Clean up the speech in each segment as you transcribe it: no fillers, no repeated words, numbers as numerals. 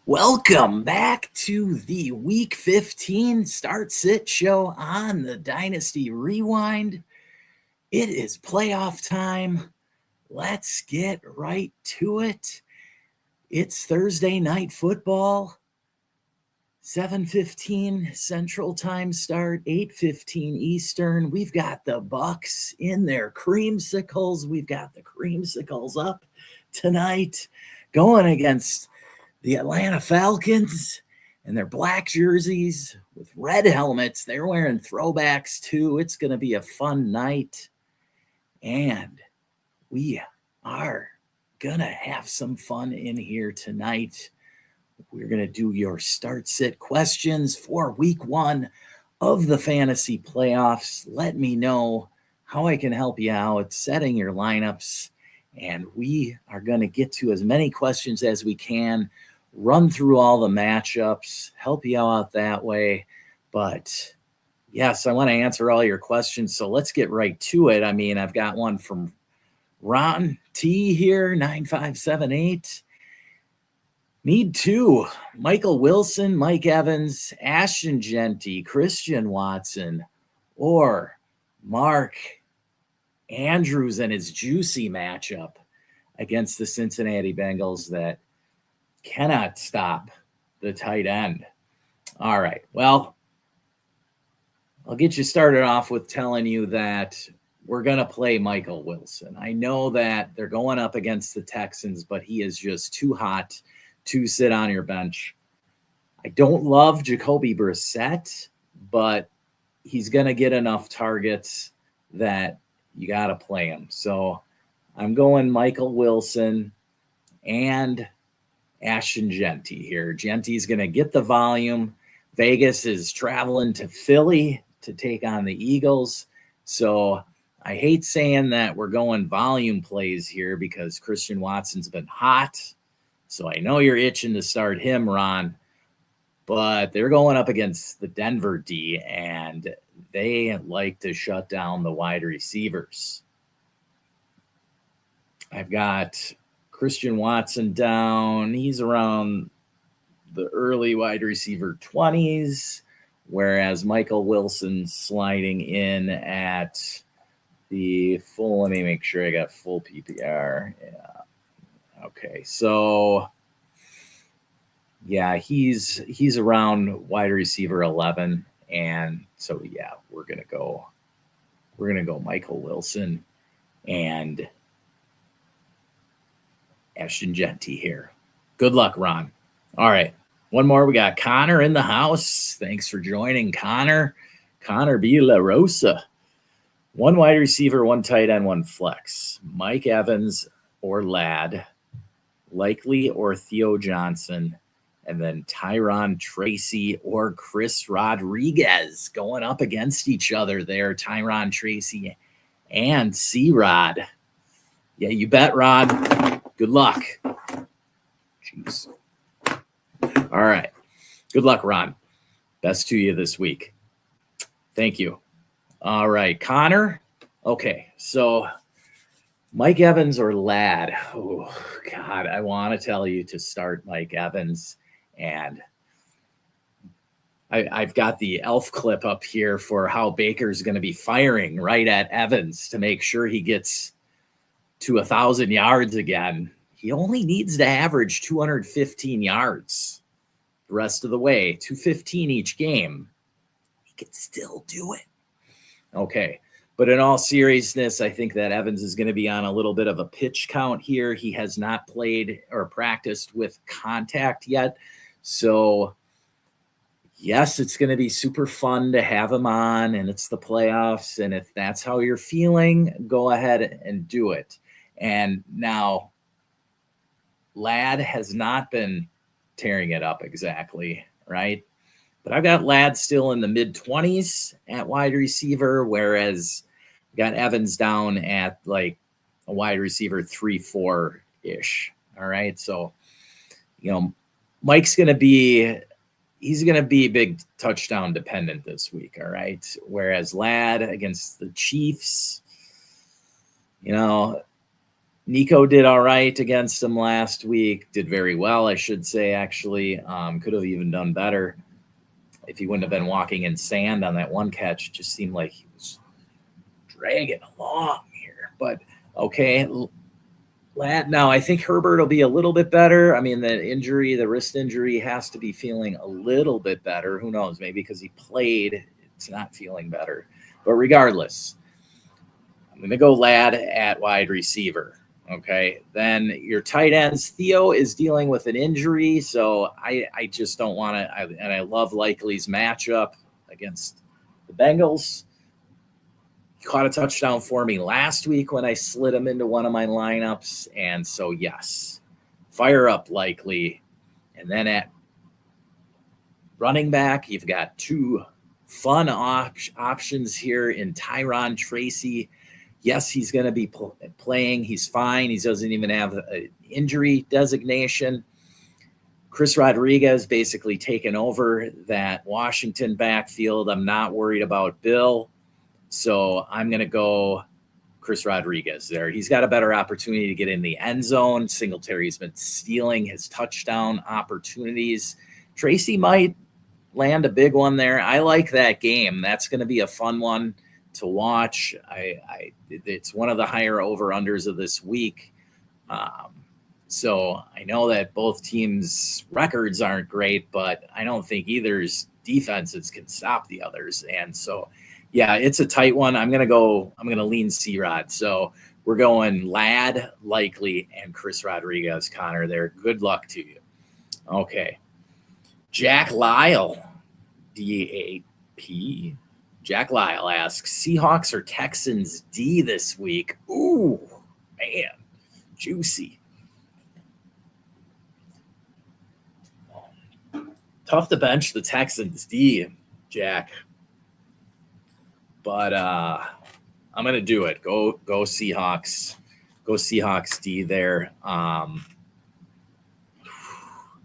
Welcome back to the Week 15 Start Sit Show on the Dynasty Rewind. It is playoff time. Let's get right to it. It's Thursday night football. 7:15 Central Time start, 8:15 Eastern. We've got the Bucks in their creamsicles. We've got the creamsicles up tonight going against the Atlanta Falcons and their black jerseys with red helmets. They're wearing throwbacks too. It's going to be a fun night. And we are going to have some fun in here tonight. We're going to do your start sit questions for week 1 of the fantasy playoffs. Let me know how I can help you out setting your lineups. And we are going to get to as many questions as we can, run through all the matchups, help you out that way. But yes, I want to answer all your questions. So let's get right to it. I mean, I've got one from Ron T here, 9578. Need 2. Michael Wilson, Mike Evans, Ashton Jeanty, Christian Watson, or Mark Andrews and his juicy matchup against the Cincinnati Bengals that cannot stop the tight end. All right. Well, I'll get you started off with telling you that we're going to play Michael Wilson. I know that they're going up against the Texans, but he is just too hot to sit on your bench. I don't love Jacoby Brissett, but he's going to get enough targets that you got to play him. So I'm going Michael Wilson and Ashton Jeanty here. Genty's going to get the volume. Vegas is traveling to Philly to take on the Eagles. So I hate saying that we're going volume plays here because Christian Watson's been hot. So I know you're itching to start him, Ron, but they're going up against the Denver D, and they like to shut down the wide receivers. I've got Christian Watson down. He's around the early wide receiver 20s, whereas Michael Wilson sliding in at the full. Let me make sure I got full PPR. Yeah. Okay, so yeah, he's around wide receiver 11, and so yeah, we're gonna go Michael Wilson and Ashton Jeanty here. Good luck, Ron. All right, one more. We got Connor in the house. Thanks for joining, Connor. Connor B. La Rosa. 1 wide receiver, 1 tight end, 1 flex. Mike Evans or Ladd. Likely or Theo Johnson, and then Tyron Tracy or Chris Rodriguez going up against each other there. Tyron Tracy and C-Rod. Yeah, you bet, Rod. Good luck. Jeez. All right. Good luck, Ron. Best to you this week. Thank you. All right, Connor. Okay, so Mike Evans or Ladd? Oh, God, I want to tell you to start Mike Evans. And I've got the elf clip up here for how Baker's going to be firing right at Evans to make sure he gets to 1,000 yards again. He only needs to average 215 yards the rest of the way, 215 each game. He can still do it. Okay. But in all seriousness, I think that Evans is going to be on a little bit of a pitch count here. He has not played or practiced with contact yet. So, yes, it's going to be super fun to have him on, and it's the playoffs. And if that's how you're feeling, go ahead and do it. And now, Ladd has not been tearing it up exactly, right? But I've got Ladd still in the mid-20s at wide receiver, whereas got Evans down at like a wide receiver 3-4-ish. All right. So, Mike's going to be big touchdown dependent this week. All right. Whereas Ladd against the Chiefs, Nico did all right against him last week. Did very well, I should say, actually. Could have even done better if he wouldn't have been walking in sand on that one catch. It just seemed like he was dragging along here. But okay, now I think Herbert will be a little bit better. I mean, the wrist injury has to be feeling a little bit better. Who knows? Maybe because he played, it's not feeling better. But regardless, I'm going to go Ladd at wide receiver. Okay. Then your tight ends, Theo is dealing with an injury. So I just don't want to. And I love Likely's matchup against the Bengals. He caught a touchdown for me last week when I slid him into one of my lineups. And so, yes, fire up Likely. And then at running back, you've got two fun options here in Tyron Tracy. Yes, he's going to be playing. He's fine. He doesn't even have an injury designation. Chris Rodriguez basically taken over that Washington backfield. I'm not worried about Bill. So I'm going to go Chris Rodriguez there. He's got a better opportunity to get in the end zone. Singletary's been stealing his touchdown opportunities. Tracy might land a big one there. I like that game. That's going to be a fun one to watch. It's one of the higher over-unders of this week. So I know that both teams' records aren't great, but I don't think either's defenses can stop the others. And so, yeah, it's a tight one. I'm going to lean C-Rod. So we're going Ladd, Likely, and Chris Rodriguez, Connor there. Good luck to you. Okay. Jack Lyle, DAP. Jack Lyle asks, Seahawks or Texans D this week? Ooh, man, juicy. Tough to bench the Texans D, Jack. But I'm going to do it. Go Seahawks. Go Seahawks D there.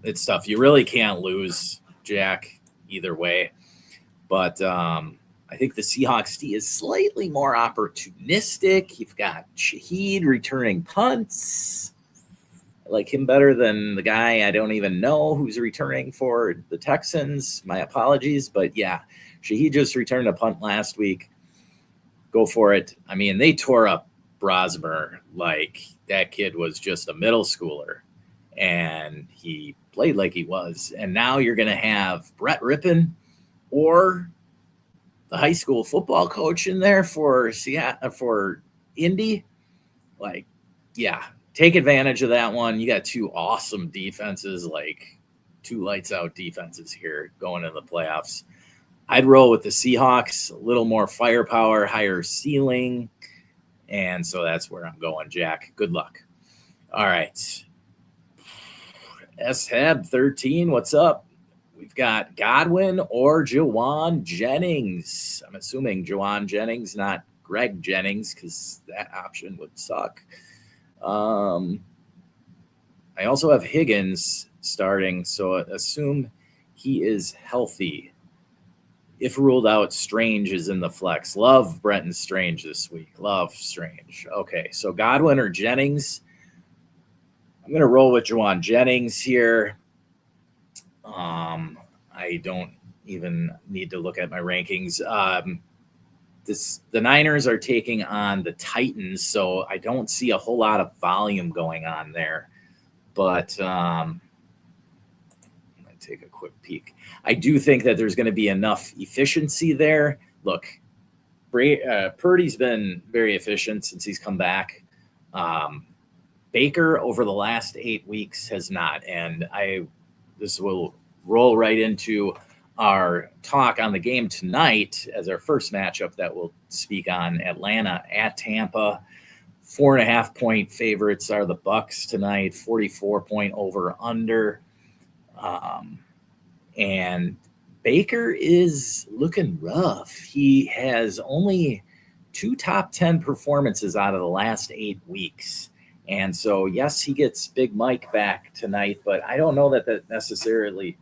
It's tough. You really can't lose, Jack, either way. But I think the Seahawks D is slightly more opportunistic. You've got Shaheed returning punts. I like him better than the guy I don't even know who's returning for the Texans. My apologies. But, yeah, Shaheed just returned a punt last week. Go for it. I mean, they tore up Brosmer like that kid was just a middle schooler. And he played like he was. And now you're going to have Brett Rippon or the high school football coach in there for Indy. Like, yeah, take advantage of that one. You got two awesome defenses, like two lights out defenses here going into the playoffs. I'd roll with the Seahawks, a little more firepower, higher ceiling. And so that's where I'm going, Jack. Good luck. All right. SHAB 13, what's up? We've got Godwin or Jawan Jennings. I'm assuming Jawan Jennings, not Greg Jennings, because that option would suck. I also have Higgins starting, so assume he is healthy. If ruled out, Strange is in the flex. Love Brenton Strange this week. Love Strange. Okay, so Godwin or Jennings. I'm going to roll with Jawan Jennings here. I don't even need to look at my rankings. The Niners are taking on the Titans, so I don't see a whole lot of volume going on there. But I'm going to take a quick peek. I do think that there's going to be enough efficiency there. Look, Purdy's been very efficient since he's come back. Baker over the last 8 weeks has not, and this will roll right into our talk on the game tonight as our first matchup that we'll speak on. Atlanta at Tampa. 4.5 point favorites are the Bucks tonight. 44 point over under. And Baker is looking rough. He has only 2 top 10 performances out of the last 8 weeks. And so, yes, he gets Big Mike back tonight, but I don't know that necessarily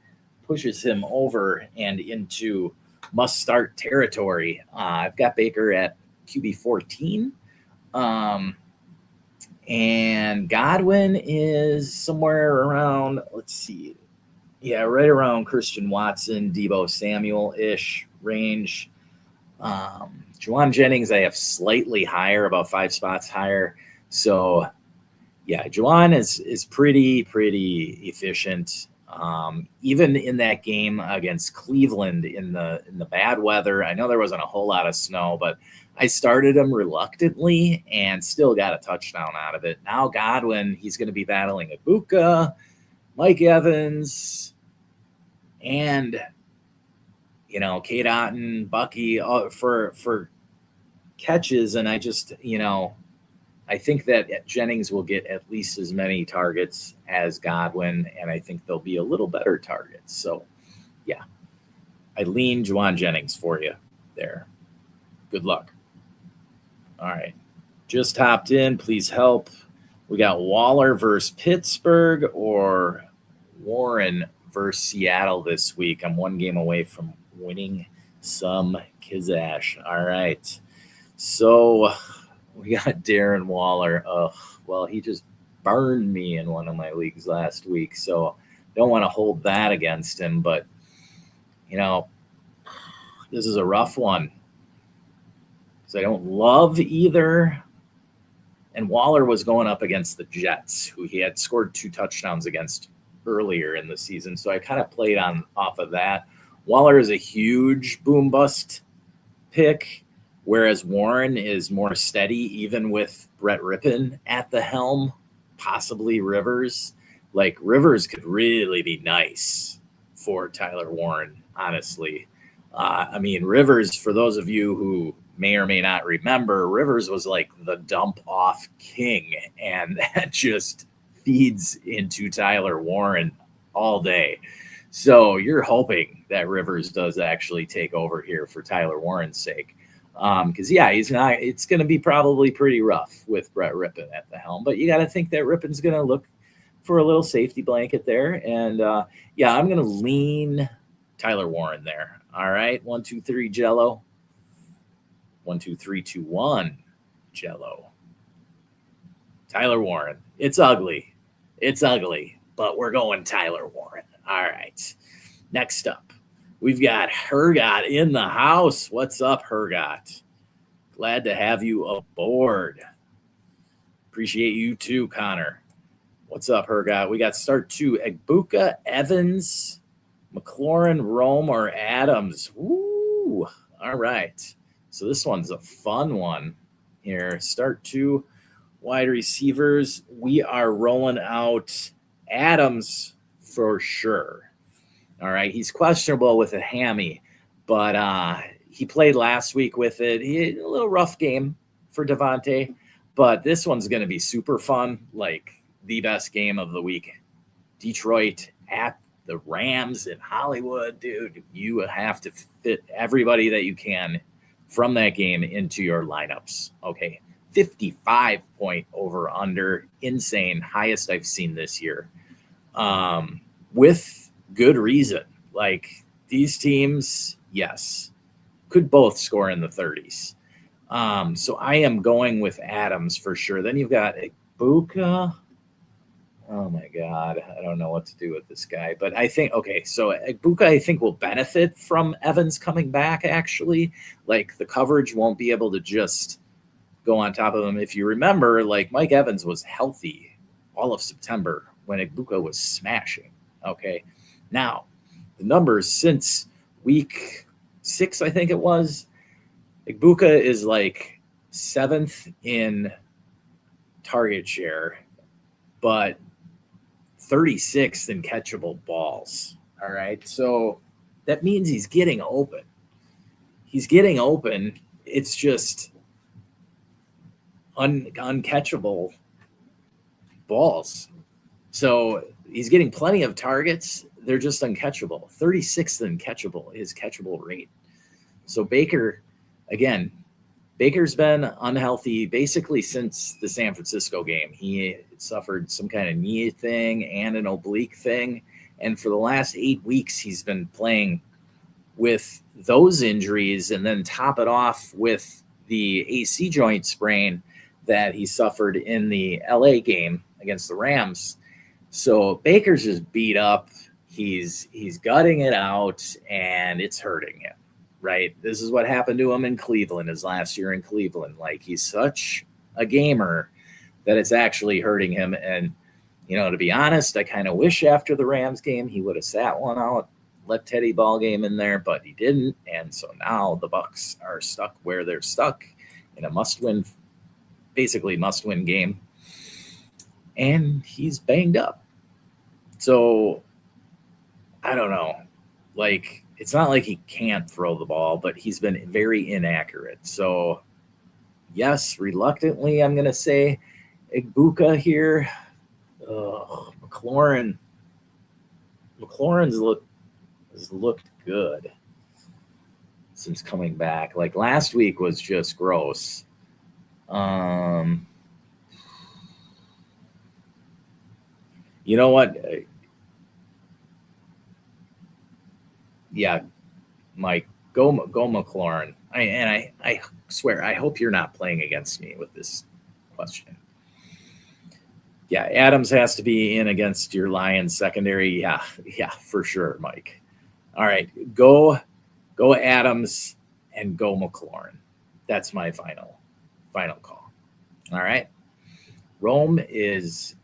pushes him over and into must-start territory. I've got Baker at QB 14. And Godwin is somewhere around, let's see, right around Christian Watson, Deebo Samuel-ish range. Jauan Jennings, I have slightly higher, about 5 spots higher. So, yeah, Jauan is pretty efficient. Even in that game against Cleveland in the bad weather, I know there wasn't a whole lot of snow, but I started him reluctantly and still got a touchdown out of it. Now Godwin, he's going to be battling Ibuka, Mike Evans, and Cade Otton, Bucky for catches, and I just I think that Jennings will get at least as many targets as Godwin, and I think they'll be a little better targets. So, yeah, I lean Jauan Jennings for you there. Good luck. All right. Just hopped in. Please help. We got Waller versus Pittsburgh or Warren versus Seattle this week. I'm one game away from winning some Kizash. All right. So we got Darren Waller. Well, he just burned me in one of my leagues last week, so don't want to hold that against him. But, this is a rough one. So I don't love either. And Waller was going up against the Jets, who he had scored 2 touchdowns against earlier in the season. So I kind of played off of that. Waller is a huge boom bust pick, whereas Warren is more steady, even with Brett Rippon at the helm, possibly Rivers. Like, Rivers could really be nice for Tyler Warren, honestly. Rivers, for those of you who may or may not remember, Rivers was like the dump off king, and that just feeds into Tyler Warren all day. So you're hoping that Rivers does actually take over here for Tyler Warren's sake. Because he's not. It's going to be probably pretty rough with Brett Rippon at the helm. But you got to think that Rippon's going to look for a little safety blanket there. And I'm going to lean Tyler Warren there. All right, 1, 2, 3, Jello. 1, 2, 3, 2, 1, Jello. Tyler Warren. It's ugly, but we're going Tyler Warren. All right. Next up, we've got Hergot in the house. What's up, Hergot? Glad to have you aboard. Appreciate you too, Connor. What's up, Hergot? We got start 2, Egbuka, Evans, McLaurin, Rome, or Adams. Woo! All right. So this one's a fun one here. Start 2, wide receivers. We are rolling out Adams for sure. All right. He's questionable with a hammy, but he played last week with it. He had a little rough game for Devontae, but this one's going to be super fun, like the best game of the week. Detroit at the Rams in Hollywood. Dude, you have to fit everybody that you can from that game into your lineups. Okay. 55-point over under. Insane. Highest I've seen this year. With good reason. Like, these teams, yes, could both score in the 30s. So I am going with Adams for sure. Then you've got Egbuka. Oh my God. I don't know what to do with this guy, but I think, so Egbuka, I think, will benefit from Evans coming back, actually. Like, the coverage won't be able to just go on top of him. If you remember, like, Mike Evans was healthy all of September when Egbuka was smashing. Okay. Now, the numbers since week 6, I think it was, Egbuka is like 7th in target share, but 36th in catchable balls. All right. So that means he's getting open. It's just uncatchable balls. So he's getting plenty of targets. They're just uncatchable. 36th in his catchable rate. So Baker, again, Baker's been unhealthy basically since the San Francisco game. He suffered some kind of knee thing and an oblique thing. And for the last 8 weeks, he's been playing with those injuries, and then top it off with the AC joint sprain that he suffered in the LA game against the Rams. So Baker's just beat up. He's gutting it out, and it's hurting him, right? This is what happened to him in Cleveland his last year in Cleveland. Like, he's such a gamer that it's actually hurting him. And, to be honest, I kind of wish after the Rams game he would have sat one out, let Teddy Ball game in there, but he didn't. And so now the Bucs are stuck where they're stuck in a basically must-win game. And he's banged up. So I don't know. Like, it's not like he can't throw the ball, but he's been very inaccurate. So, yes, reluctantly, I'm going to say Egbuka here. McLaurin's has looked good since coming back. Like, last week was just gross. You know what? Yeah, Mike, go McLaurin. I swear, I hope you're not playing against me with this question. Yeah, Adams has to be in against your Lions secondary. Yeah, for sure, Mike. All right, go Adams and go McLaurin. That's my final call. All right. Rome is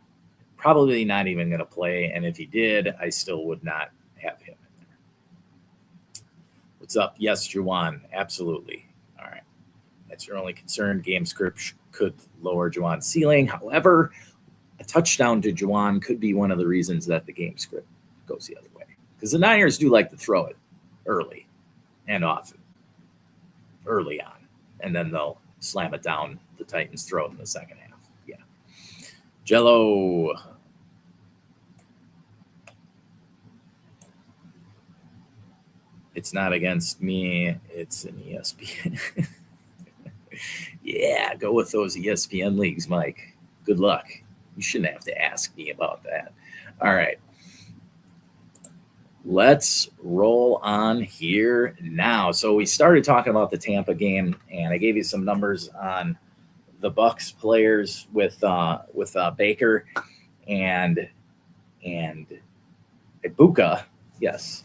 probably not even going to play, and if he did, I still would not have him in there. What's up? Yes, Juwan, absolutely. All right. That's your only concern. Game script could lower Juwan's ceiling. However, a touchdown to Juwan could be one of the reasons that the game script goes the other way. Because the Niners do like to throw it early and often, early on. And then they'll slam it down the Titans' throat in the second half. Yeah. Jello. It's not against me. It's an ESPN. Yeah, go with those ESPN leagues, Mike. Good luck. You shouldn't have to ask me about that. All right. Let's roll on here now. So we started talking about the Tampa game, and I gave you some numbers on the Bucs players with Baker and Egbuka. Yes.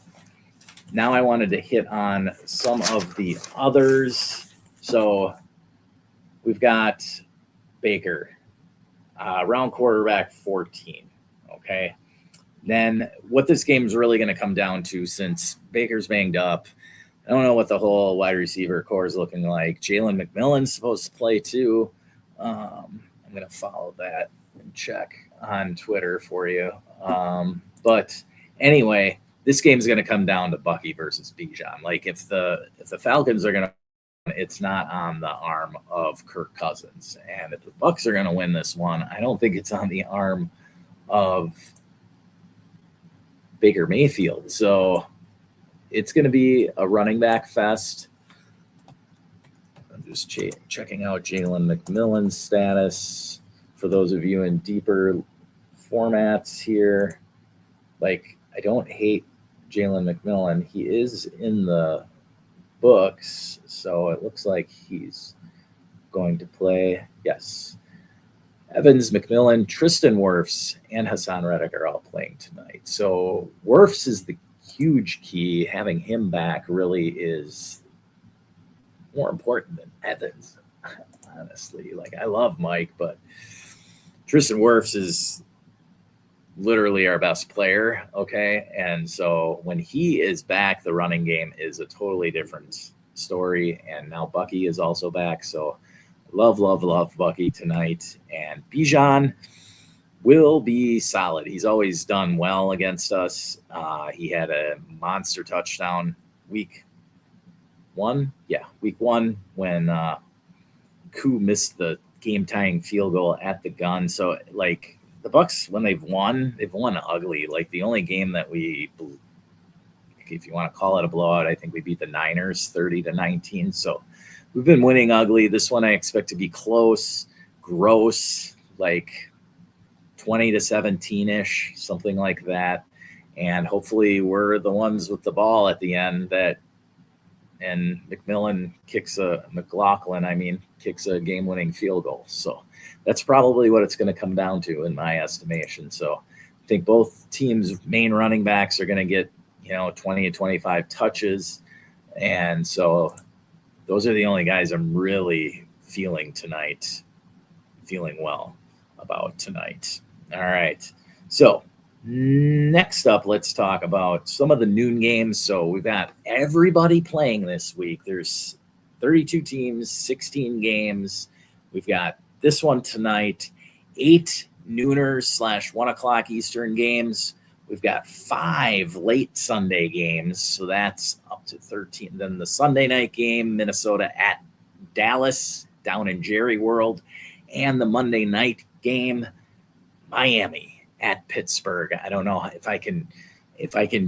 Now I wanted to hit on some of the others. So we've got Baker, round quarterback 14. Okay. Then what this game is really going to come down to, since Baker's banged up, I don't know what the whole wide receiver core is looking like. Jalen McMillan's supposed to play too. I'm going to follow that and check on Twitter for you. But anyway, this game is going to come down to Bucky versus Bijan. Like, if the Falcons are going to, it's not on the arm of Kirk Cousins, and if the Bucs are going to win this one, I don't think it's on the arm of Baker Mayfield. So it's going to be a running back fest. I'm just checking out Jalen McMillan's status for those of you in deeper formats here. Like, I don't hate Jalen McMillan. He is in the books, so it looks like he's going to play. Yes. Evans, McMillan, Tristan Wirfs, and Hassan Reddick are all playing tonight. So Wirfs is the huge key. Having him back really is more important than Evans, honestly. Like, I love Mike, but Tristan Wirfs is literally our best player, okay? And so when he is back, the running game is a totally different story. And now Bucky is also back, so love Bucky tonight. And Bijan will be solid. He's always done well against us. He had a monster touchdown week one when Koo missed the game-tying field goal at the gun. So, like, the Bucs, when they've won ugly. Like, the only game that we, if you want to call it a blowout, I think we beat the Niners 30-19. So we've been winning ugly. This one I expect to be close, gross, like 20-17-ish, something like that. And hopefully we're the ones with the ball at the end that and McLaughlin kicks a game-winning field goal. So that's probably what it's going to come down to in my estimation. So I think both teams' main running backs are going to get 20 to 25 touches, and so those are the only guys I'm really feeling well about tonight. All right. So next up, let's talk about some of the noon games. So we've got everybody playing this week. There's 32 teams, 16 games. We've got this one tonight, 8 nooners / 1 o'clock Eastern games. We've got 5 late Sunday games, so that's up to 13. Then the Sunday night game, Minnesota at Dallas down in Jerry World, and the Monday night game, Miami at Pittsburgh. I don't know if I can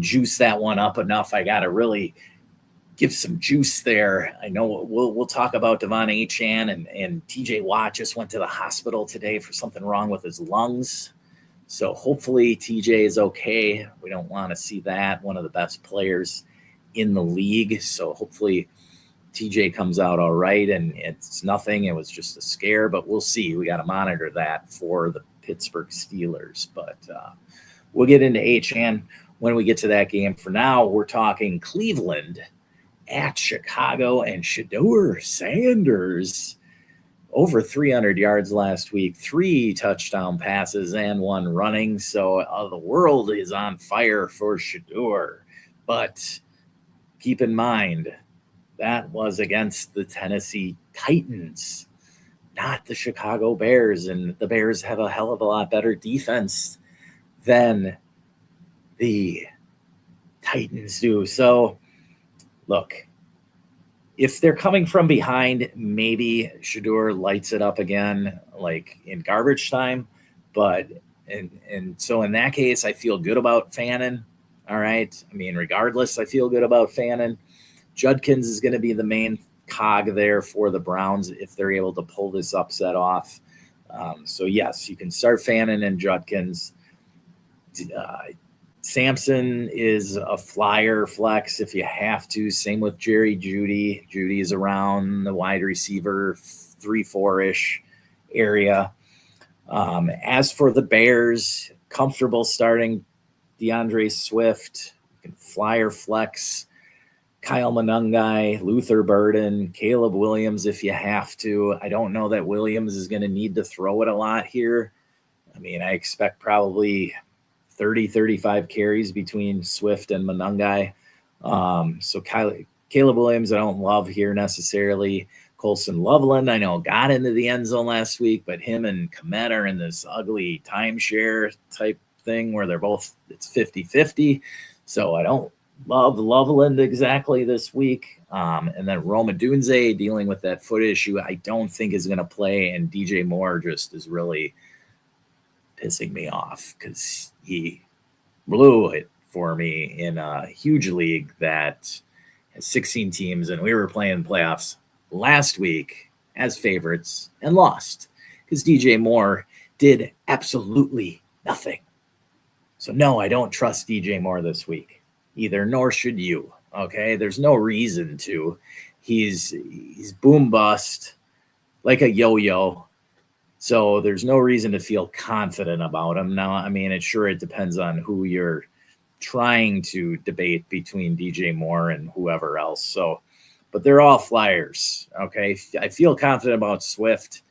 juice that one up enough. I got to really give some juice there. I know we'll talk about Devon Achane and TJ Watt just went to the hospital today for something wrong with his lungs. So hopefully TJ is okay. We don't want to see that. One of the best players in the league. So hopefully TJ comes out all right and it's nothing. It was just a scare, but we'll see. We got to monitor that for the Pittsburgh Steelers. But we'll get into Achane when we get to that game. For now, we're talking Cleveland at Chicago and Shedeur Sanders. Over 300 yards last week, 3 touchdown passes and 1 running. So the world is on fire for Shedeur. But keep in mind, that was against the Tennessee Titans, not the Chicago Bears. And the Bears have a hell of a lot better defense than the Titans do. So, look, if they're coming from behind, maybe Shedeur lights it up again, like in garbage time. But and so in that case, I feel good about Fannin. All right. I mean, regardless, I feel good about Fannin. Judkins is going to be the main cog there for the Browns if they're able to pull this upset off. So yes, you can start Fannin and Judkins. Sampson is a flyer flex if you have to. Same with Jerry Jeudy. Jeudy is around the wide receiver 3-4-ish area. As for the Bears, comfortable starting DeAndre Swift. You can flyer flex Kyle Monangai, Luther Burden, Caleb Williams if you have to. I don't know that Williams is going to need to throw it a lot here. I mean, I expect probably 30, 35 carries between Swift and Monangai. So Caleb Williams, I don't love here necessarily. Colson Loveland, I know, got into the end zone last week, but him and Kmet are in this ugly timeshare type thing where they're both, it's 50-50. So I don't love Loveland exactly this week. And then Rome Odunze dealing with that foot issue, I don't think is going to play. And DJ Moore just is really pissing me off because he blew it for me in a huge league that has 16 teams, and we were playing playoffs last week as favorites and lost because DJ Moore did absolutely nothing. So no, I don't trust DJ Moore this week either, nor should you. Okay, there's no reason to. He's boom bust like a yo-yo. So there's no reason to feel confident about him. Now, I mean, it depends on who you're trying to debate between DJ Moore and whoever else. So, but they're all flyers. Okay. I feel confident about Swift,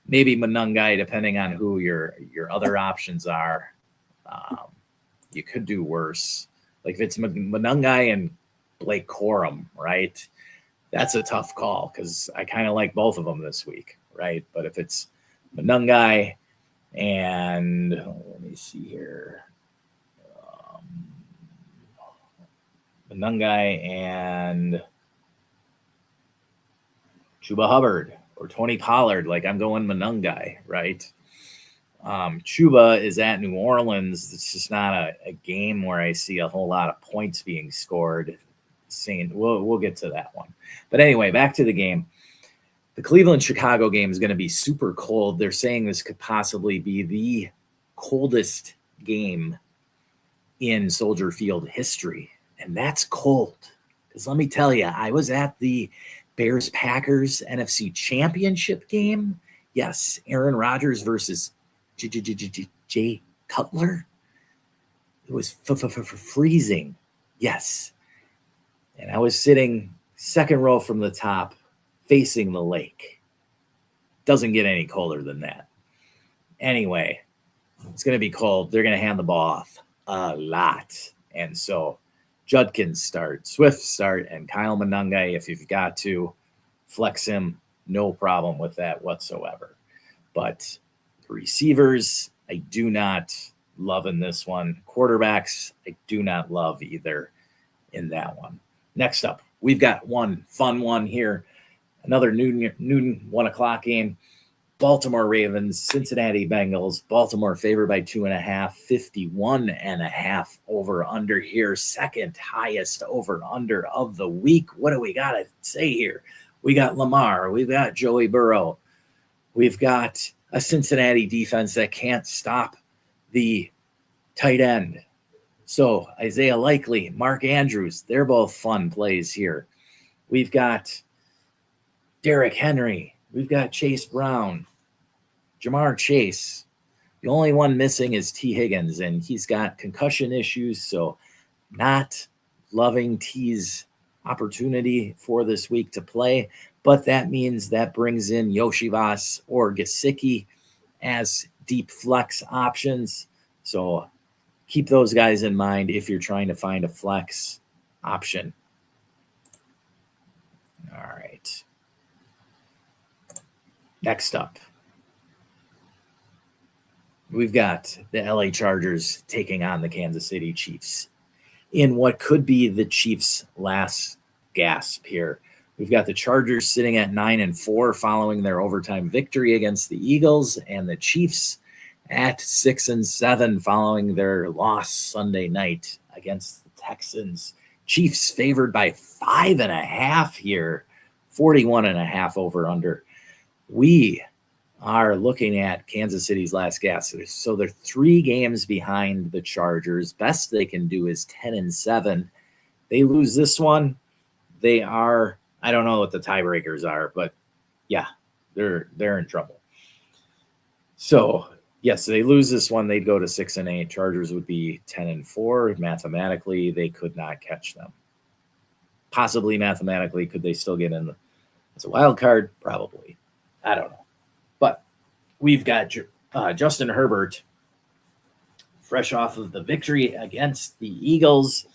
maybe Monangai, depending on who your other options are. You could do worse. Like if it's Monangai and Blake Corum, right? That's a tough call because I kind of like both of them this week, right? But if it's Monangai and let me see here, Monangai and Chuba Hubbard or Tony Pollard, like I'm going Monangai, right? Chuba is at New Orleans. It's just not a game where I see a whole lot of points being scored. We'll get to that one. But anyway, back to the game. The Cleveland-Chicago game is going to be super cold. They're saying this could possibly be the coldest game in Soldier Field history. And that's cold Because let me tell you, I was at the Bears-Packers NFC Championship game. Yes, Aaron Rodgers versus Jay Cutler. It was freezing. Yes. And I was sitting second row from the top facing the lake. Doesn't get any colder than that. Anyway, it's going to be cold. They're going to hand the ball off a lot. And so Judkins start, Swift start, and Kyle Monangai, if you've got to flex him, no problem with that whatsoever. But the receivers, I do not love in this one. Quarterbacks, I do not love either in that one. Next up, we've got one fun one here. Another noon 1 o'clock game. Baltimore Ravens, Cincinnati Bengals. Baltimore favored by 2.5, 51.5 over under here. Second highest over under of the week. What do we got to say here? We got Lamar. We've got Joey Burrow. We've got a Cincinnati defense that can't stop the tight end. So Isaiah Likely, Mark Andrews, they're both fun plays here. We've got Derrick Henry. We've got Chase Brown, Jamar Chase. The only one missing is T. Higgins, and he's got concussion issues, so not loving T's opportunity for this week to play. But that means that brings in Yoshivas or Gesicki as deep flex options. So keep those guys in mind if you're trying to find a flex option. All right. Next up, we've got the LA Chargers taking on the Kansas City Chiefs in what could be the Chiefs' last gasp here. We've got the Chargers sitting at 9-4 following their overtime victory against the Eagles, and the Chiefs at 6-7 following their loss Sunday night against the Texans. Chiefs favored by 5.5 here, 41.5 over under. We are looking at Kansas City's last gasp. So they're 3 games behind the Chargers. Best they can do is 10-7. They lose this one. They are, I don't know what the tiebreakers are, but yeah, they're in trouble. So yes, they lose this one, they'd go to 6-8. Chargers would be 10-4. Mathematically, they could not catch them. Possibly mathematically, could they still get in as a wild card? Probably. I don't know. But we've got Justin Herbert, fresh off of the victory against the Eagles.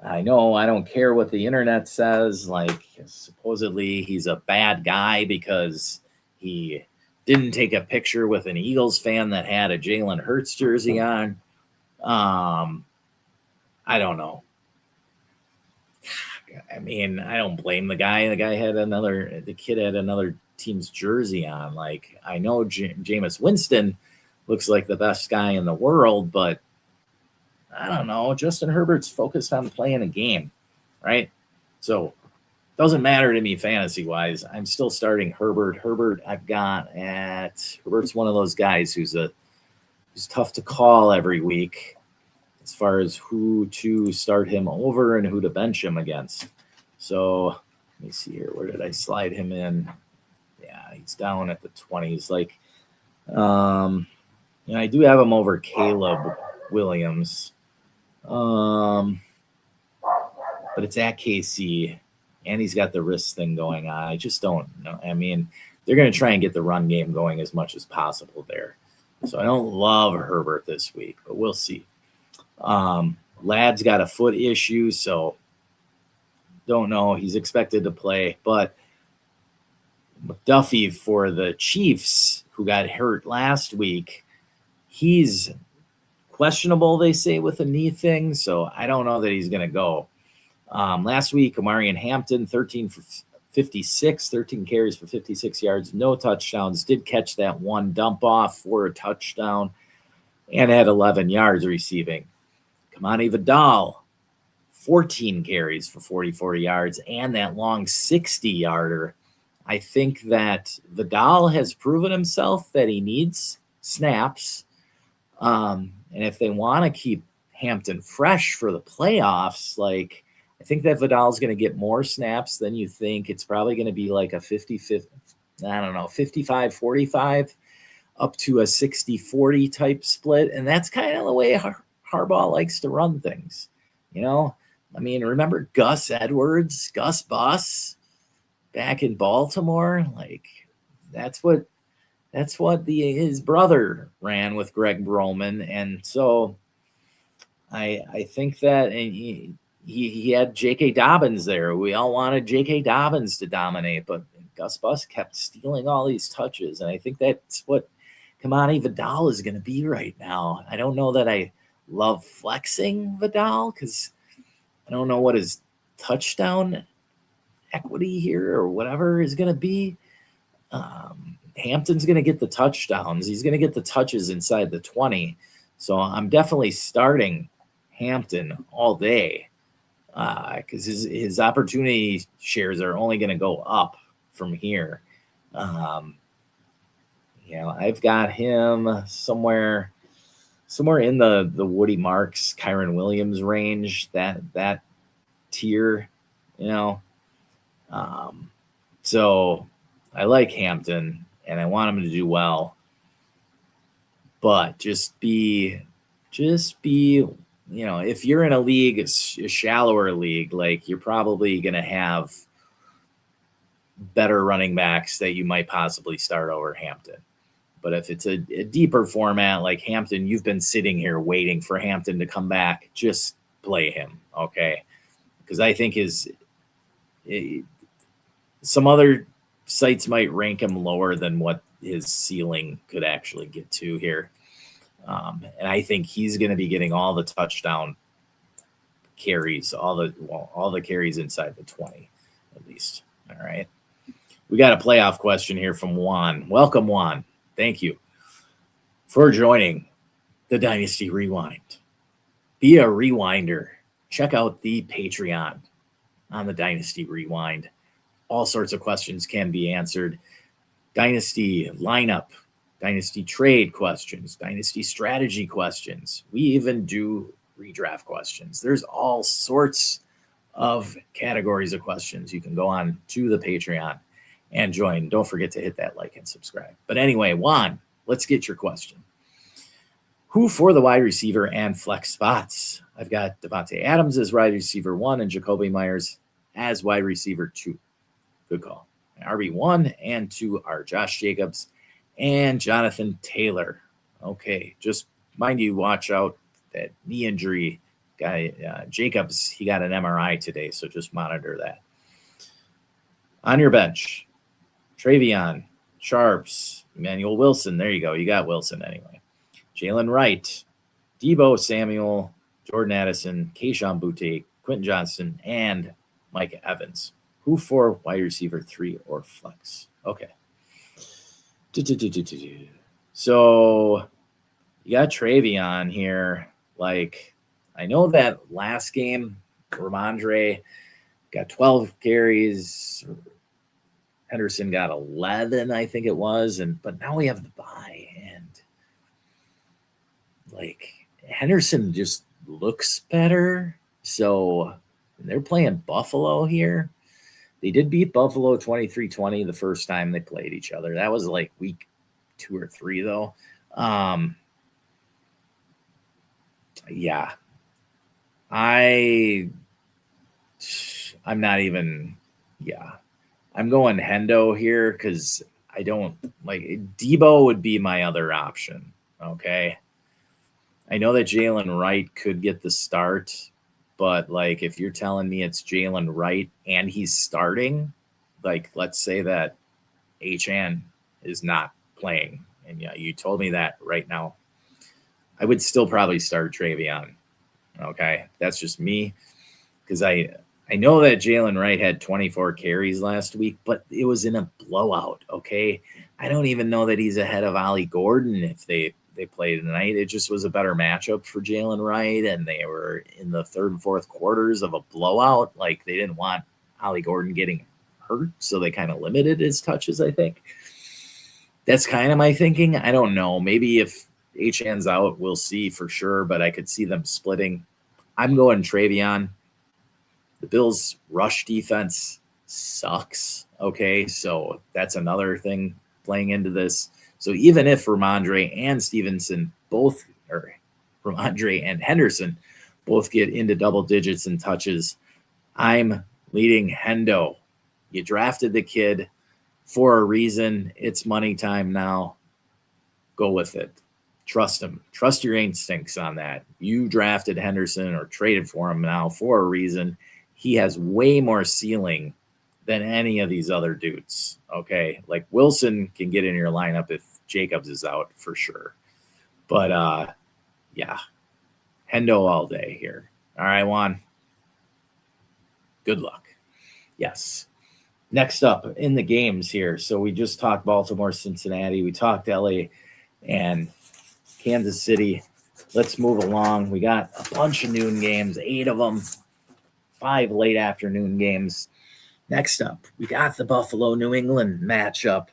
I know I don't care what the internet says. Like, supposedly he's a bad guy because he didn't take a picture with an Eagles fan that had a Jalen Hurts jersey on. I don't know. I mean, I don't blame the guy. The kid had another team's jersey on. Like, I know Jameis Winston looks like the best guy in the world, but I don't know. Justin Herbert's focused on playing a game, right? So doesn't matter to me fantasy-wise. I'm still starting Herbert. Herbert's one of those guys who's tough to call every week as far as who to start him over and who to bench him against. So let me see here. Where did I slide him in? Yeah, he's down at the 20s. Like, I do have him over Caleb Williams. But it's at KC, and he's got the wrist thing going on. I just don't know. I mean, they're going to try and get the run game going as much as possible there. So I don't love Herbert this week, but we'll see. Ladd's got a foot issue, so don't know. He's expected to play, but McDuffie for the Chiefs, who got hurt last week, he's questionable, they say, with a knee thing, so I don't know that he's going to go. Last week, Omarion Hampton, 13 for 56, 13 carries for 56 yards, no touchdowns, did catch that one dump off for a touchdown, and had 11 yards receiving. Kamani Vidal, 14 carries for 44 yards, and that long 60-yarder. I think that Vidal has proven himself that he needs snaps. And if they want to keep Hampton fresh for the playoffs, like, I think that Vidal's going to get more snaps than you think. It's probably going to be like a 50-50, I don't know, 55-45 up to a 60-40 type split. And that's kind of the way Harbaugh likes to run things. You know, I mean, remember Gus Edwards, Gus Bus back in Baltimore? Like that's what his brother ran with Greg Roman. And so I think that, and he had J.K. Dobbins there. We all wanted J.K. Dobbins to dominate, but Gus Bus kept stealing all these touches. And I think that's what Kamani Vidal is going to be right now. I don't know that I love flexing Vidal because I don't know what his touchdown equity here or whatever is going to be. Hampton's going to get the touchdowns. He's going to get the touches inside the 20. So I'm definitely starting Hampton all day. Because his opportunity shares are only going to go up from here. I've got him somewhere in the Woody Marks, Kyron Williams range, that tier, So I like Hampton and I want him to do well, but just be. If you're in a league, a shallower league, like you're probably going to have better running backs that you might possibly start over Hampton. But if it's a deeper format like Hampton, you've been sitting here waiting for Hampton to come back, just play him, okay? Because I think some other sites might rank him lower than what his ceiling could actually get to here. And I think he's going to be getting all the touchdown carries, all the carries inside the 20, at least. All right. We got a playoff question here from Juan. Welcome, Juan. Thank you for joining the Dynasty Rewind. Be a rewinder. Check out the Patreon on the Dynasty Rewind. All sorts of questions can be answered. Dynasty lineup, Dynasty trade questions, Dynasty strategy questions. We even do redraft questions. There's all sorts of categories of questions. You can go on to the Patreon and join. Don't forget to hit that like and subscribe. But anyway, Juan, let's get your question. Who for the wide receiver and flex spots? I've got Devontae Adams as wide receiver 1 and Jacoby Myers as wide receiver 2. Good call. RB1 and 2 are Josh Jacobs and Jonathan Taylor. Okay, just mind you, watch out that knee injury guy. Jacobs, he got an MRI today, so just monitor that. On your bench, Travion, Sharps, Emmanuel Wilson. There you go. You got Wilson anyway. Jalen Wright, Deebo Samuel, Jordan Addison, Kayshon Boutte, Quentin Johnston, and Mike Evans. Who for wide receiver 3 or flex? Okay. So you got Travion here. Like, I know that last game, Ramondre got 12 carries. Henderson got 11, I think it was. But now we have the bye. And, like, Henderson just looks better. So they're playing Buffalo here. They did beat Buffalo 23-20 the first time they played each other. That was like week 2 or 3, though. Yeah. I'm not even, I'm going Hendo here because I don't like Deebo would be my other option. Okay. I know that Jalen Wright could get the start, but like if you're telling me it's Jalen Wright and he's starting, like let's say that HN is not playing, and you told me that right now, I would still probably start Travion. Okay, that's just me because I know that Jalen Wright had 24 carries last week, but it was in a blowout. Okay, I don't even know that he's ahead of Ollie Gordon if they played tonight. It just was a better matchup for Jalen Wright, and they were in the third and fourth quarters of a blowout. Like they didn't want Ollie Gordon getting hurt, so they kind of limited his touches, I think. That's kind of my thinking. I don't know. Maybe if HN's out, we'll see for sure, but I could see them splitting. I'm going Travion. The Bills' rush defense sucks. Okay, so that's another thing playing into this. So even if Rhamondre and Stevenson both, or Rhamondre and Henderson both get into double digits in touches, I'm leading Hendo. You drafted the kid for a reason. It's money time now. Go with it. Trust him. Trust your instincts on that. You drafted Henderson or traded for him now for a reason. He has way more ceiling than any of these other dudes. Okay. Like Wilson can get in your lineup if Jacobs is out for sure. But yeah, Hendo all day here. All right, Juan. Good luck. Yes. Next up in the games here. So we just talked Baltimore, Cincinnati. We talked LA and Kansas City. Let's move along. We got a bunch of noon games, 8 of them, 5 late afternoon games. Next up, we got the Buffalo-New England matchup.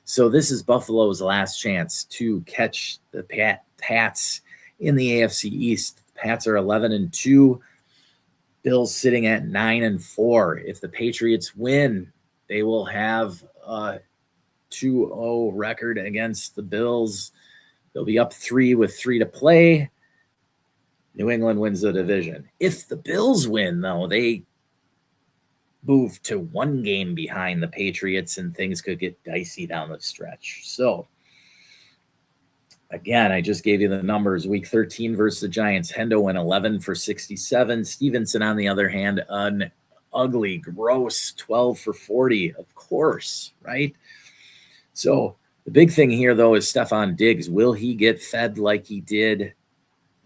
So this is Buffalo's last chance to catch the Pats in the AFC East. The Pats are 11-2. Bills sitting at 9-4. If the Patriots win, they will have a 2-0 record against the Bills. They'll be up 3 with 3 to play. New England wins the division. If the Bills win, though, they move to 1 game behind the Patriots, and things could get dicey down the stretch. So, again, I just gave you the numbers. Week 13 versus the Giants. Hendo went 11 for 67. Stevenson, on the other hand, an ugly, gross 12 for 40, of course, right? So the big thing here, though, is Stefon Diggs. Will he get fed like he did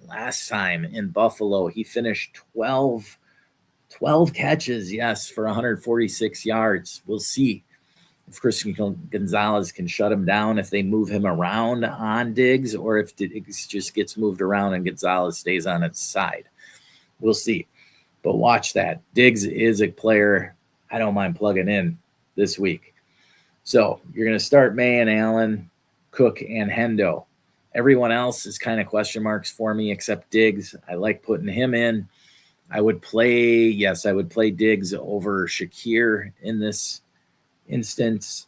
last time in Buffalo? He finished 12 catches, yes, for 146 yards. We'll see if Christian Gonzalez can shut him down, if they move him around on Diggs, or if Diggs just gets moved around and Gonzalez stays on its side. We'll see. But watch that. Diggs is a player I don't mind plugging in this week. So you're going to start May and Allen, Cook, and Hendo. Everyone else is kind of question marks for me except Diggs. I like putting him in. I would play Diggs over Shakir in this instance.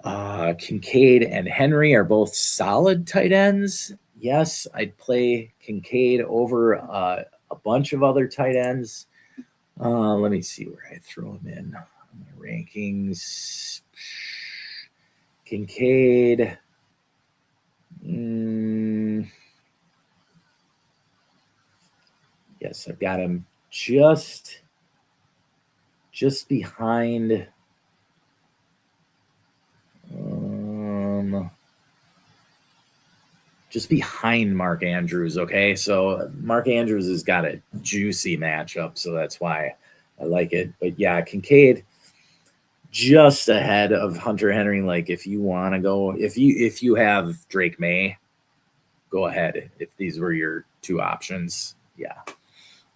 Kincaid and Henry are both solid tight ends. Yes, I'd play Kincaid over a bunch of other tight ends. Let me see where I throw him in on my rankings. Kincaid. Yes, I've got him just behind Mark Andrews. Okay, so Mark Andrews has got a juicy matchup, so that's why I like it. But yeah, Kincaid just ahead of Hunter Henry. Like if you want to go, if you have Drake May, go ahead. If these were your 2 options, yeah,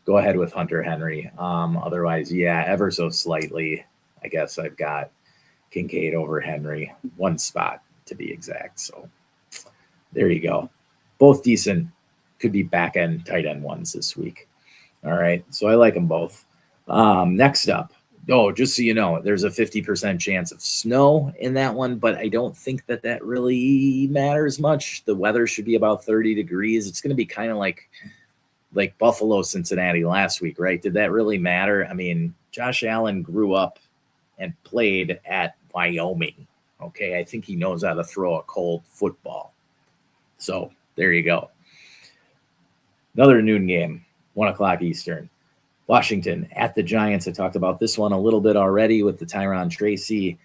go ahead with Hunter Henry. Otherwise, yeah, ever so slightly, I guess I've got Kincaid over Henry, 1 spot to be exact. So there you go. Both decent, could be back end tight end ones this week. All right, so I like them both. Next up, just so you know, there's a 50% chance of snow in that one, but I don't think that really matters much. The weather should be about 30 degrees. It's going to be kind of like Buffalo, Cincinnati last week, right? Did that really matter? I mean, Josh Allen grew up and played at Wyoming. Okay, I think he knows how to throw a cold football. So there you go. Another noon game, 1:00 Eastern. Washington at the Giants. I talked about this one a little bit already with the Tyron Tracy,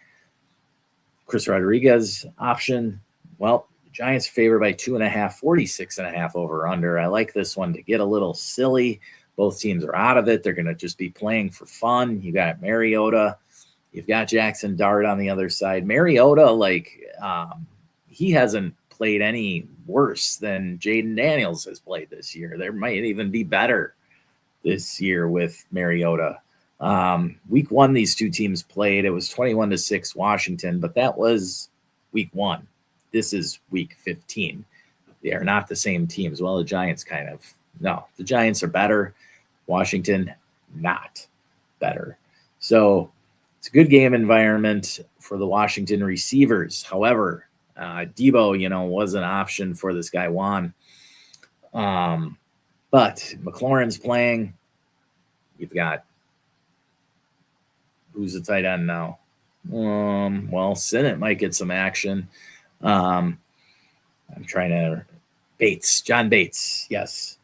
Chris Rodriguez option. Well, the Giants favored by 2.5, 46.5 over under. I like this one to get a little silly. Both teams are out of it. They're going to just be playing for fun. You got Mariota. You've got Jackson Dart on the other side. Mariota, he hasn't played any worse than Jaden Daniels has played this year. There might even be better this year with Mariota. Week 1, these 2 teams played. It was 21-6 Washington, but that was week 1. This is week 15. They are not the same teams. Well, the Giants the Giants are better. Washington not better. So it's a good game environment for the Washington receivers. However, Debo, was an option for this guy Juan. But McLaurin's playing. You've got who's the tight end now? Sinnott might get some action. I'm trying to John Bates, yes.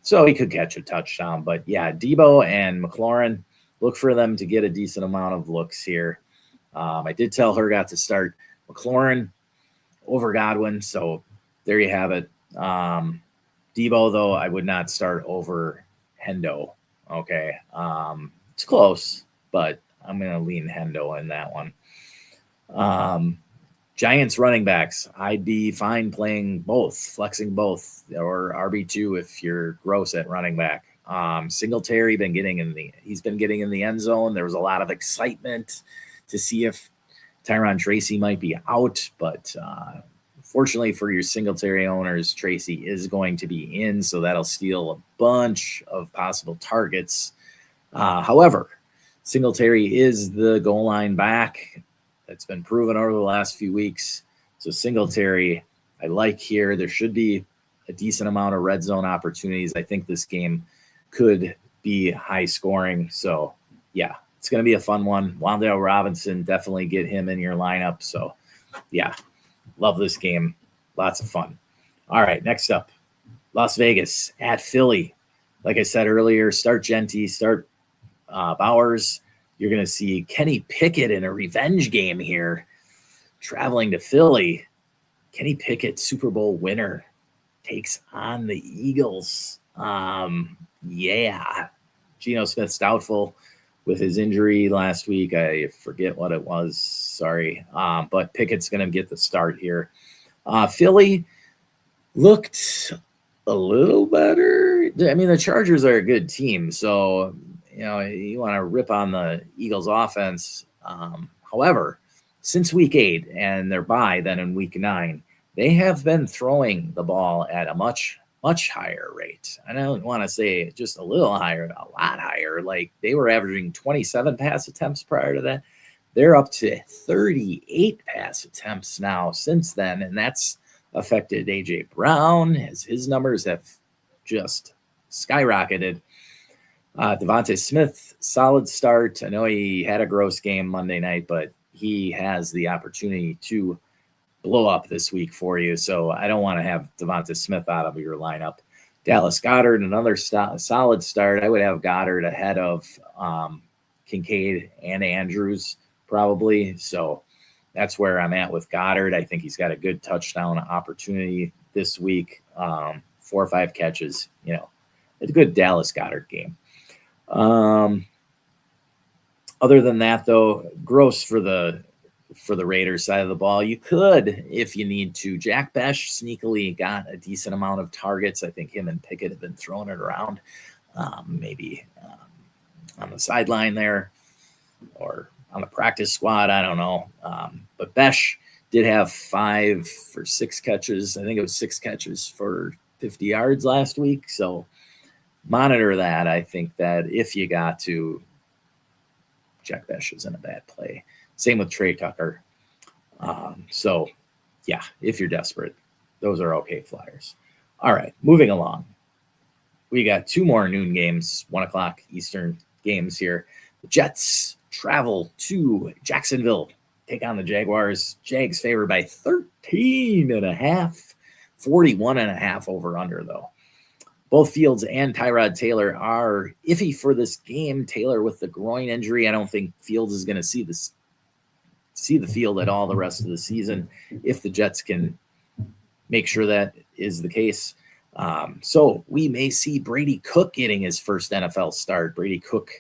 So he could catch a touchdown, but yeah, Debo and McLaurin, look for them to get a decent amount of looks here. I did tell Hergot to start McLaurin over Godwin, so there you have it. Debo, though, I would not start over Hendo. Okay, it's close, but I'm going to lean Hendo in that one. Giants running backs, I'd be fine playing both, flexing both, or RB2 if you're gross at running back. Singletary he's been getting in the end zone. There was a lot of excitement to see if Tyron Tracy might be out, but fortunately for your Singletary owners, Tracy is going to be in, so that'll steal a bunch of possible targets. However, Singletary is the goal line back. It's been proven over the last few weeks. So Singletary, I like here. There should be a decent amount of red zone opportunities. I think this game could be high scoring. So, yeah, it's going to be a fun one. Wan'Dale Robinson, definitely get him in your lineup. So, yeah, love this game. Lots of fun. All right, next up, Las Vegas at Philly. Like I said earlier, start Genty, start Bowers. You're going to see Kenny Pickett in a revenge game here, traveling to Philly. Kenny Pickett, Super Bowl winner, takes on the Eagles. Yeah. Geno Smith's doubtful with his injury last week. I forget what it was. Sorry. But Pickett's going to get the start here. Philly looked a little better. I mean, the Chargers are a good team, so you want to rip on the Eagles offense. However, since week 8 and their bye, then in week 9, they have been throwing the ball at a much, much higher rate. I don't want to say just a little higher, a lot higher. Like they were averaging 27 pass attempts prior to that. They're up to 38 pass attempts now since then, and that's affected A.J. Brown as his numbers have just skyrocketed. Devontae Smith, solid start. I know he had a gross game Monday night, but he has the opportunity to blow up this week for you. So I don't want to have Devontae Smith out of your lineup. Dallas Goedert, another solid start. I would have Goddard ahead of Kincaid and Andrews probably. So that's where I'm at with Goddard. I think he's got a good touchdown opportunity this week. 4 or 5 catches, it's a good Dallas Goedert game. Other than that, though, gross for the Raiders side of the ball. You could, if you need to. Jack Besh sneakily got a decent amount of targets. I think him and Pickett have been throwing it around, maybe on the sideline there or on the practice squad. I don't know. But Besh did have 5 or 6 catches. I think it was 6 catches for 50 yards last week. So monitor that. I think that if you got to, Jack Besh isn't a bad play. Same with Trey Tucker. So, yeah, if you're desperate, those are okay flyers. All right, moving along. We got 2 more noon games, 1 o'clock Eastern games here. The Jets travel to Jacksonville, take on the Jaguars. Jags favored by 13.5, 41.5 over under, though. Both Fields and Tyrod Taylor are iffy for this game. Taylor with the groin injury. I don't think Fields is going to see the field at all the rest of the season if the Jets can make sure that is the case. So we may see Brady Cook getting his first NFL start. Brady Cook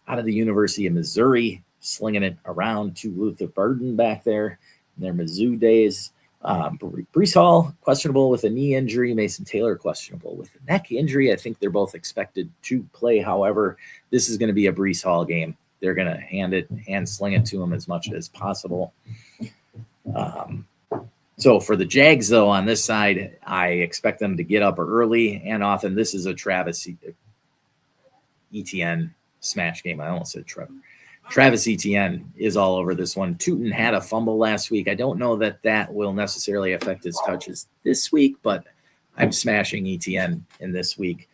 out of the University of Missouri, slinging it around to Luther Burden back there in their Mizzou days. Breece Hall, questionable with a knee injury. Mason Taylor, questionable with a neck injury. I think they're both expected to play. However, this is going to be a Breece Hall game. They're going to hand sling it to him as much as possible. So for the Jags, though, on this side, I expect them to get up early and often. This is a Travis Etienne smash game. I almost said Trevor. Travis Etienne is all over this one. Tootin had a fumble last week. I don't know that will necessarily affect his touches this week, but I'm smashing Etienne in this week.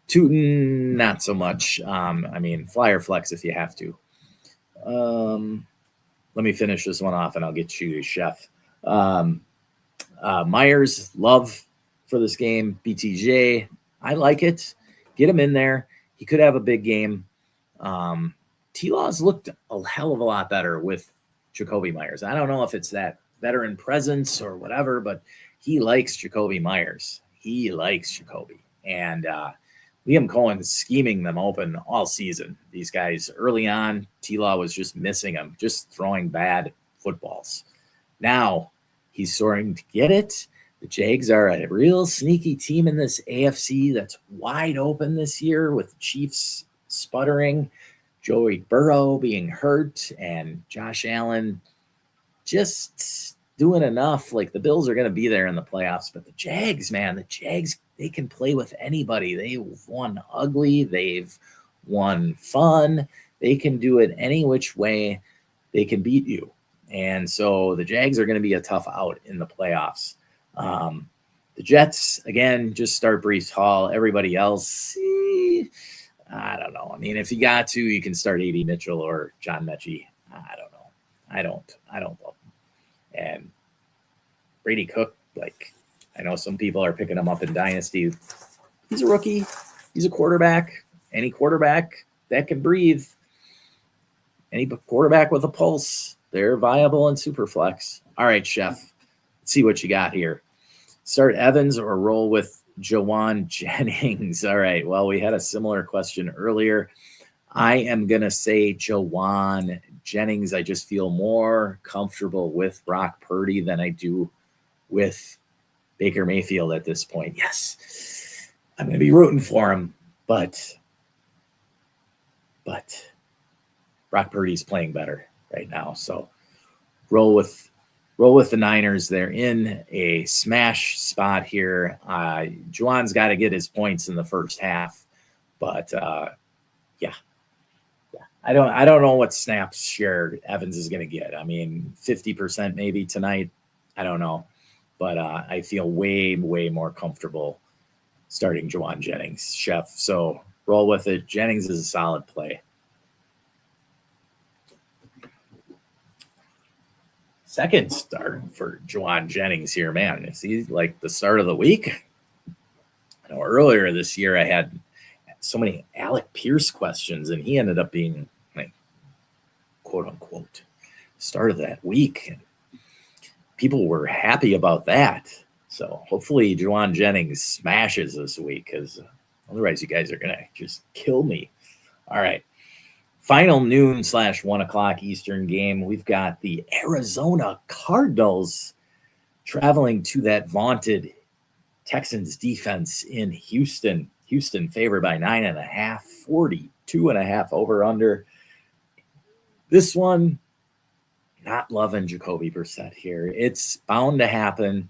Tootin, not so much. Flyer flex if you have to. Let me finish this one off, and I'll get you, Chef. Myers, love for this game. BTJ, I like it. Get him in there. He could have a big game. T-Law's looked a hell of a lot better with Jakobi Meyers. I don't know if it's that veteran presence or whatever, but he likes Jakobi Meyers. He likes Jakobi. And Liam Cohen's scheming them open all season. These guys early on, T-Law was just missing them, just throwing bad footballs. Now he's starting to get it. The Jags are a real sneaky team in this AFC that's wide open this year with the Chiefs sputtering, Joey Burrow being hurt, and Josh Allen just doing enough. Like, the Bills are going to be there in the playoffs, but the Jags, they can play with anybody. They've won ugly. They've won fun. They can do it any which way. They can beat you. And so the Jags are going to be a tough out in the playoffs. The Jets, again, just start Breece Hall. Everybody else, I don't know. I mean, if you got to, you can start A.D. Mitchell or John Mechie. I don't know. I don't love him. And Brady Cook, I know some people are picking him up in Dynasty. He's a rookie. He's a quarterback. Any quarterback that can breathe, any quarterback with a pulse, they're viable in Superflex. All right, Chef, let's see what you got here. Start Evans or roll with Jauan Jennings? All right, well, we had a similar question earlier. I am going to say Jauan Jennings. I just feel more comfortable with Brock Purdy than I do with Baker Mayfield at this point. Yes, I'm going to be rooting for him, but Brock Purdy's playing better right now. So roll with the Niners. They're in a smash spot here. Juwan's got to get his points in the first half, but yeah. I don't know what snaps share Evans is going to get. I mean, 50% maybe tonight. I don't know, but I feel way more comfortable starting Jauan Jennings, Chef. So roll with it. Jennings is a solid play. Second start for Jauan Jennings here, man. Is he like the start of the week? I know earlier this year I had so many Alec Pierce questions, and he ended up being like, quote unquote, start of that week. And people were happy about that. So hopefully Jauan Jennings smashes this week, because otherwise you guys are going to just kill me. All right. Final noon / 1 o'clock Eastern game. We've got the Arizona Cardinals traveling to that vaunted Texans defense in Houston. Houston favored by 9.5, 42.5 over under. This one, not loving Jacoby Brissett here. It's bound to happen.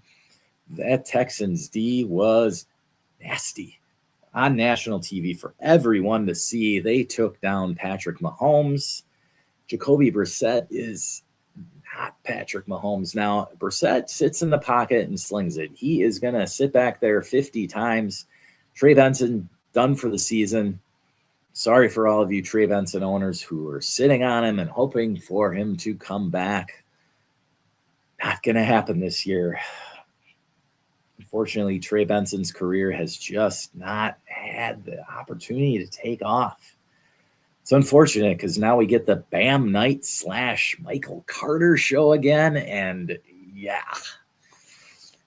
That Texans D was nasty on national TV for everyone to see. They took down Patrick Mahomes. Jacoby Brissett is not Patrick Mahomes. Now, Brissett sits in the pocket and slings it. He is going to sit back there 50 times. Trey Benson done for the season. Sorry for all of you Trey Benson owners who are sitting on him and hoping for him to come back. Not going to happen this year. Unfortunately, Trey Benson's career has just not had the opportunity to take off. It's unfortunate because now we get the Bam Knight / Michael Carter show again. And yeah,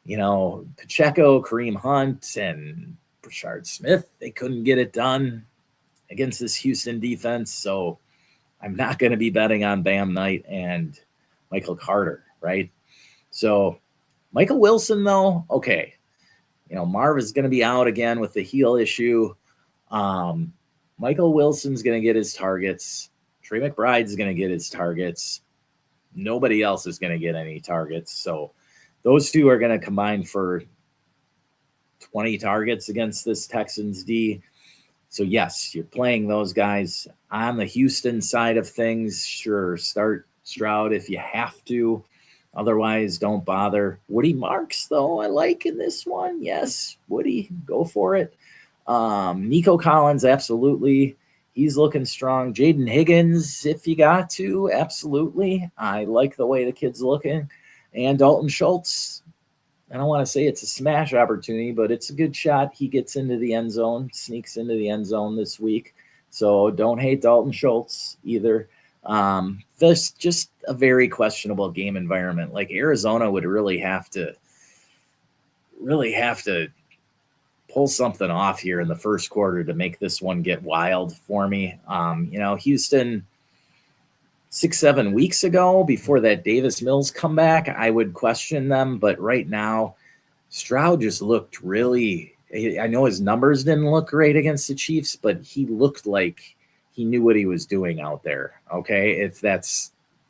Pacheco, Kareem Hunt, and Brashard Smith, they couldn't get it done against this Houston defense. So I'm not going to be betting on Bam Knight and Michael Carter, right? So Michael Wilson, though, okay. Marv is going to be out again with the heel issue. Michael Wilson's going to get his targets. Trey McBride's going to get his targets. Nobody else is going to get any targets. So those two are going to combine for 20 targets against this Texans D. So yes, you're playing those guys. On the Houston side of things, sure, start Stroud if you have to. Otherwise, don't bother. Woody Marks, though, I like in this one. Yes, Woody, go for it. Nico Collins, absolutely. He's looking strong. Jaden Higgins, if you got to, absolutely. I like the way the kid's looking. And Dalton Schultz, I don't want to say it's a smash opportunity, but it's a good shot. He gets into the end zone, sneaks into the end zone this week. So don't hate Dalton Schultz either. There's just a very questionable game environment. Like Arizona would really have to pull something off here in the first quarter to make this one get wild for me. Houston 6-7 weeks ago, before that Davis Mills comeback, I would question them. But right now, Stroud just looked really, I know his numbers didn't look great against the Chiefs, but he looked like he knew what he was doing out there. Okay.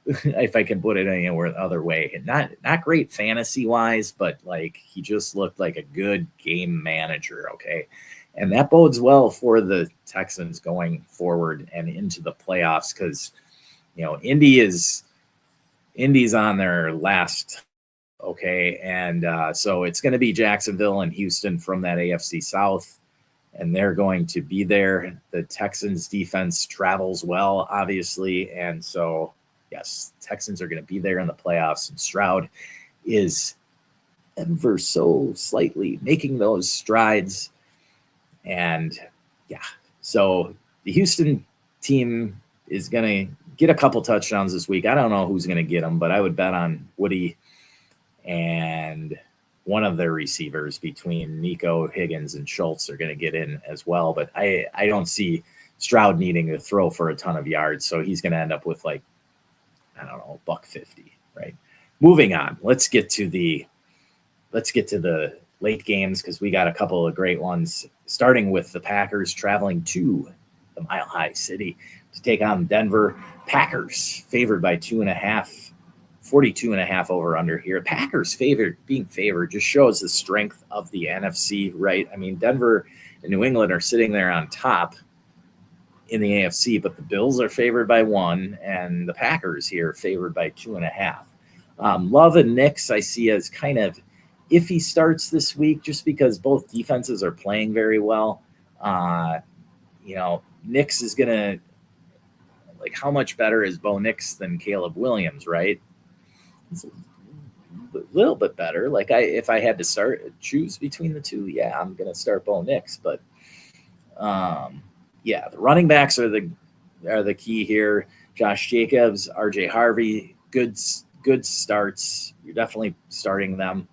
If I can put it any other way, not great fantasy wise, but like he just looked like a good game manager. Okay. And that bodes well for the Texans going forward and into the playoffs. Cause Indy's on their last. Okay. And so it's going to be Jacksonville and Houston from that AFC South, and they're going to be there. The Texans defense travels well, obviously. And so, yes, Texans are going to be there in the playoffs, and Stroud is ever so slightly making those strides. And yeah, so the Houston team is going to get a couple touchdowns this week. I don't know who's going to get them, but I would bet on Woody and one of their receivers between Nico, Higgins, and Schultz are going to get in as well. But I don't see Stroud needing to throw for a ton of yards, so he's going to end up with $150, right? Moving on, let's get to the late games because we got a couple of great ones. Starting with the Packers traveling to the Mile High City to take on Denver. Packers favored by 2.5. 42.5 over under here. Packers being favored just shows the strength of the NFC, right? I mean, Denver and New England are sitting there on top in the AFC, but the Bills are favored by 1, and the Packers here favored by 2.5. Love and Nix I see as kind of iffy starts this week just because both defenses are playing very well. Nix is going to, how much better is Bo Nix than Caleb Williams, right? It's a little bit better. If I had to choose between the two, yeah, I'm going to start Bo Nix. But the running backs are the key here. Josh Jacobs, RJ Harvey, good starts. You're definitely starting them.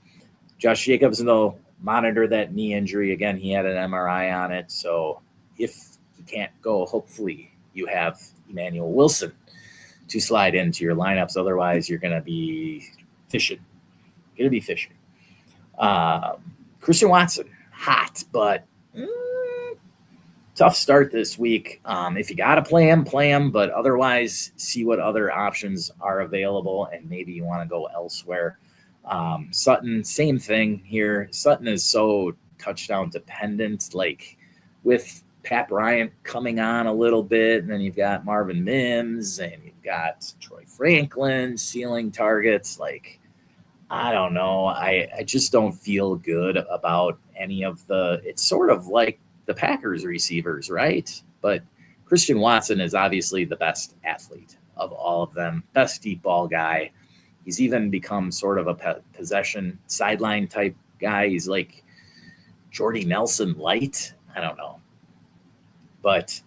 Josh Jacobs, though, monitor that knee injury. Again, he had an MRI on it. So if he can't go, hopefully you have Emmanuel Wilson to slide into your lineups. Otherwise, you're going to be fishing. Christian Watson, hot, but tough start this week. If you got to play him, but otherwise see what other options are available, and maybe you want to go elsewhere. Sutton, same thing here. Sutton is so touchdown dependent, with Pat Bryant coming on a little bit, and then you've got Marvin Mims, and you've got Troy Franklin sealing targets. I don't know. I just don't feel good about any of it's sort of like the Packers receivers, right? But Christian Watson is obviously the best athlete of all of them, best deep ball guy. He's even become sort of a possession sideline type guy. He's like Jordy Nelson light. I don't know. But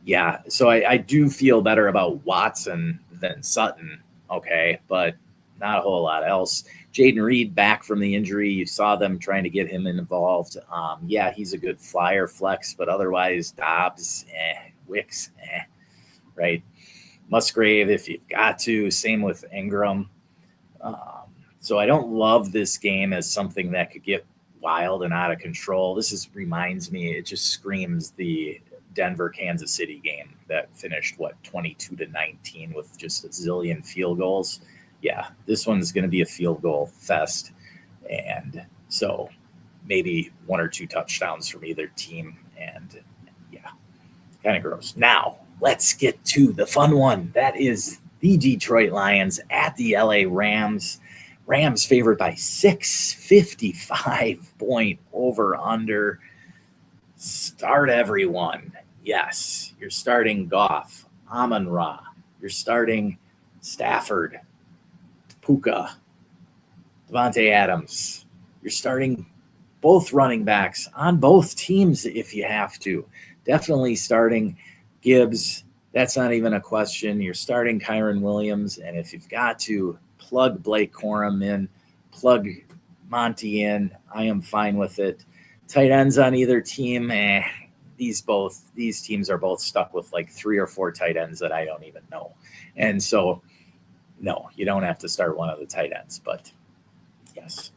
yeah, so I do feel better about Watson than Sutton, okay, but not a whole lot else. Jaden Reed back from the injury. You saw them trying to get him involved. He's a good flyer flex, but otherwise Dobbs, Wicks, right? Musgrave, if you've got to. Same with Ingram. So I don't love this game as something that could get wild and out of control. Reminds me, it just screams the Denver Kansas City game that finished 22-19 with just a zillion field goals. Yeah, this one's going to be a field goal fest, and so maybe 1 or 2 touchdowns from either team. And yeah, Kind of gross. Now, let's get to the fun one. That is the Detroit Lions at the LA Rams. Rams favored by 655 point over under. Start everyone. Yes, you're starting Goff, Amon-Ra. You're starting Stafford, Puka, Devontae Adams. You're starting both running backs on both teams if you have to. Definitely starting Gibbs. That's not even a question. You're starting Kyren Williams. And if you've got to plug Blake Corum in, plug Monty in, I am fine with it. Tight ends on either team, these teams are both stuck with like 3 or 4 tight ends that I don't even know. And so, no, you don't have to start one of the tight ends, but yes.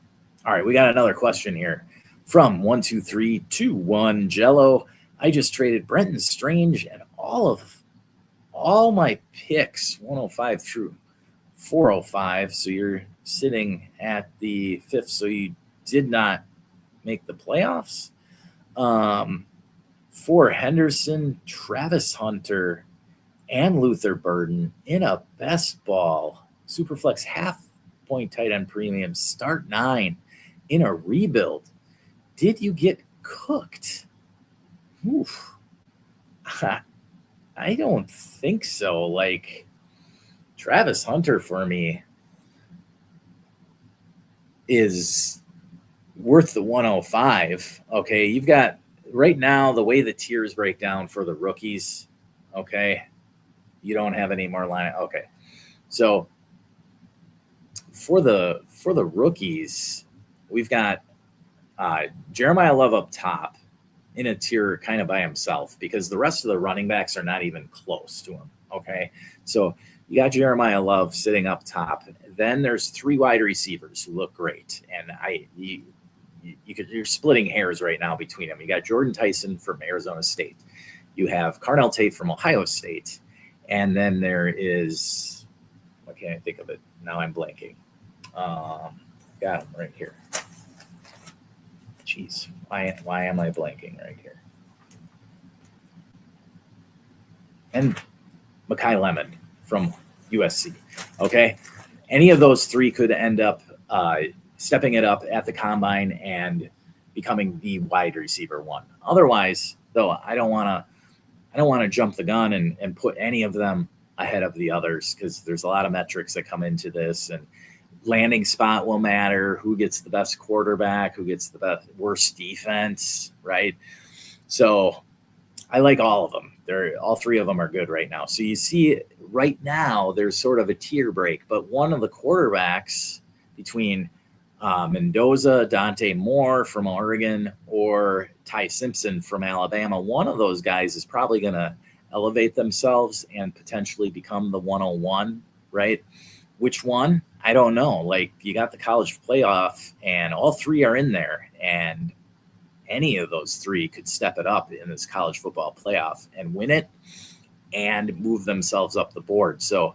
All right, we got another question here from 12321 Jello. I just traded Brenton Strange and all my picks, 105 through 405. So you're sitting at the 5th. So you did not make the playoffs. For Henderson, Travis Hunter, and Luther Burden in a best ball Superflex half-point tight end premium start 9 in a rebuild. Did you get cooked? Oof. I don't think so. Like, Travis Hunter for me is worth the 105. Okay, you've got right now the way the tiers break down for the rookies. Okay, you don't have any more line. Okay, so for the rookies, we've got Jeremiah Love up top in a tier kind of by himself because the rest of the running backs are not even close to him. Okay, so you got Jeremiah Love sitting up top. Then there's 3 wide receivers who look great, and you're splitting hairs right now between them. You got Jordan Tyson from Arizona State. You have Carnell Tate from Ohio State. And then there is, what can't I think of it? Now I'm blanking. Got him right here. Jeez, why am I blanking right here? And Mekhi Lemon from USC. Okay, any of those 3 could end up stepping it up at the combine and becoming the wide receiver 1. Otherwise, though, I don't want to jump the gun and put any of them ahead of the others because there's a lot of metrics that come into this, and landing spot will matter. Who gets the best quarterback? Who gets the worst defense? Right. So I like all of them. All 3 of them are good right now. So you see right now there's sort of a tier break, but one of the quarterbacks between Mendoza, Dante Moore from Oregon, or Ty Simpson from Alabama, one of those guys is probably going to elevate themselves and potentially become the 101, right? Which one? I don't know. Like, you got the college playoff, and all 3 are in there, and any of those 3 could step it up in this college football playoff and win it and move themselves up the board. So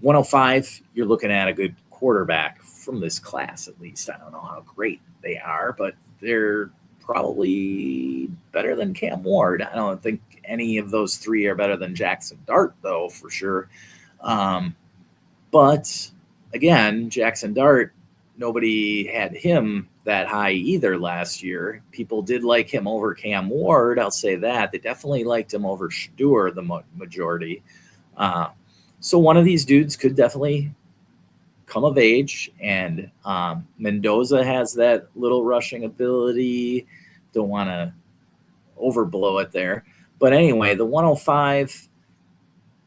105, you're looking at a good quarterback from this class, at least. I don't know how great they are, but they're probably better than Cam Ward. I don't think any of those 3 are better than Jackson Dart, though, for sure. But again, Jackson Dart, nobody had him that high either last year. People did like him over Cam Ward. I'll say that. They definitely liked him over Shador, the majority. So one of these dudes could definitely come of age, and Mendoza has that little rushing ability. Don't want to overblow it there. But anyway, the 105,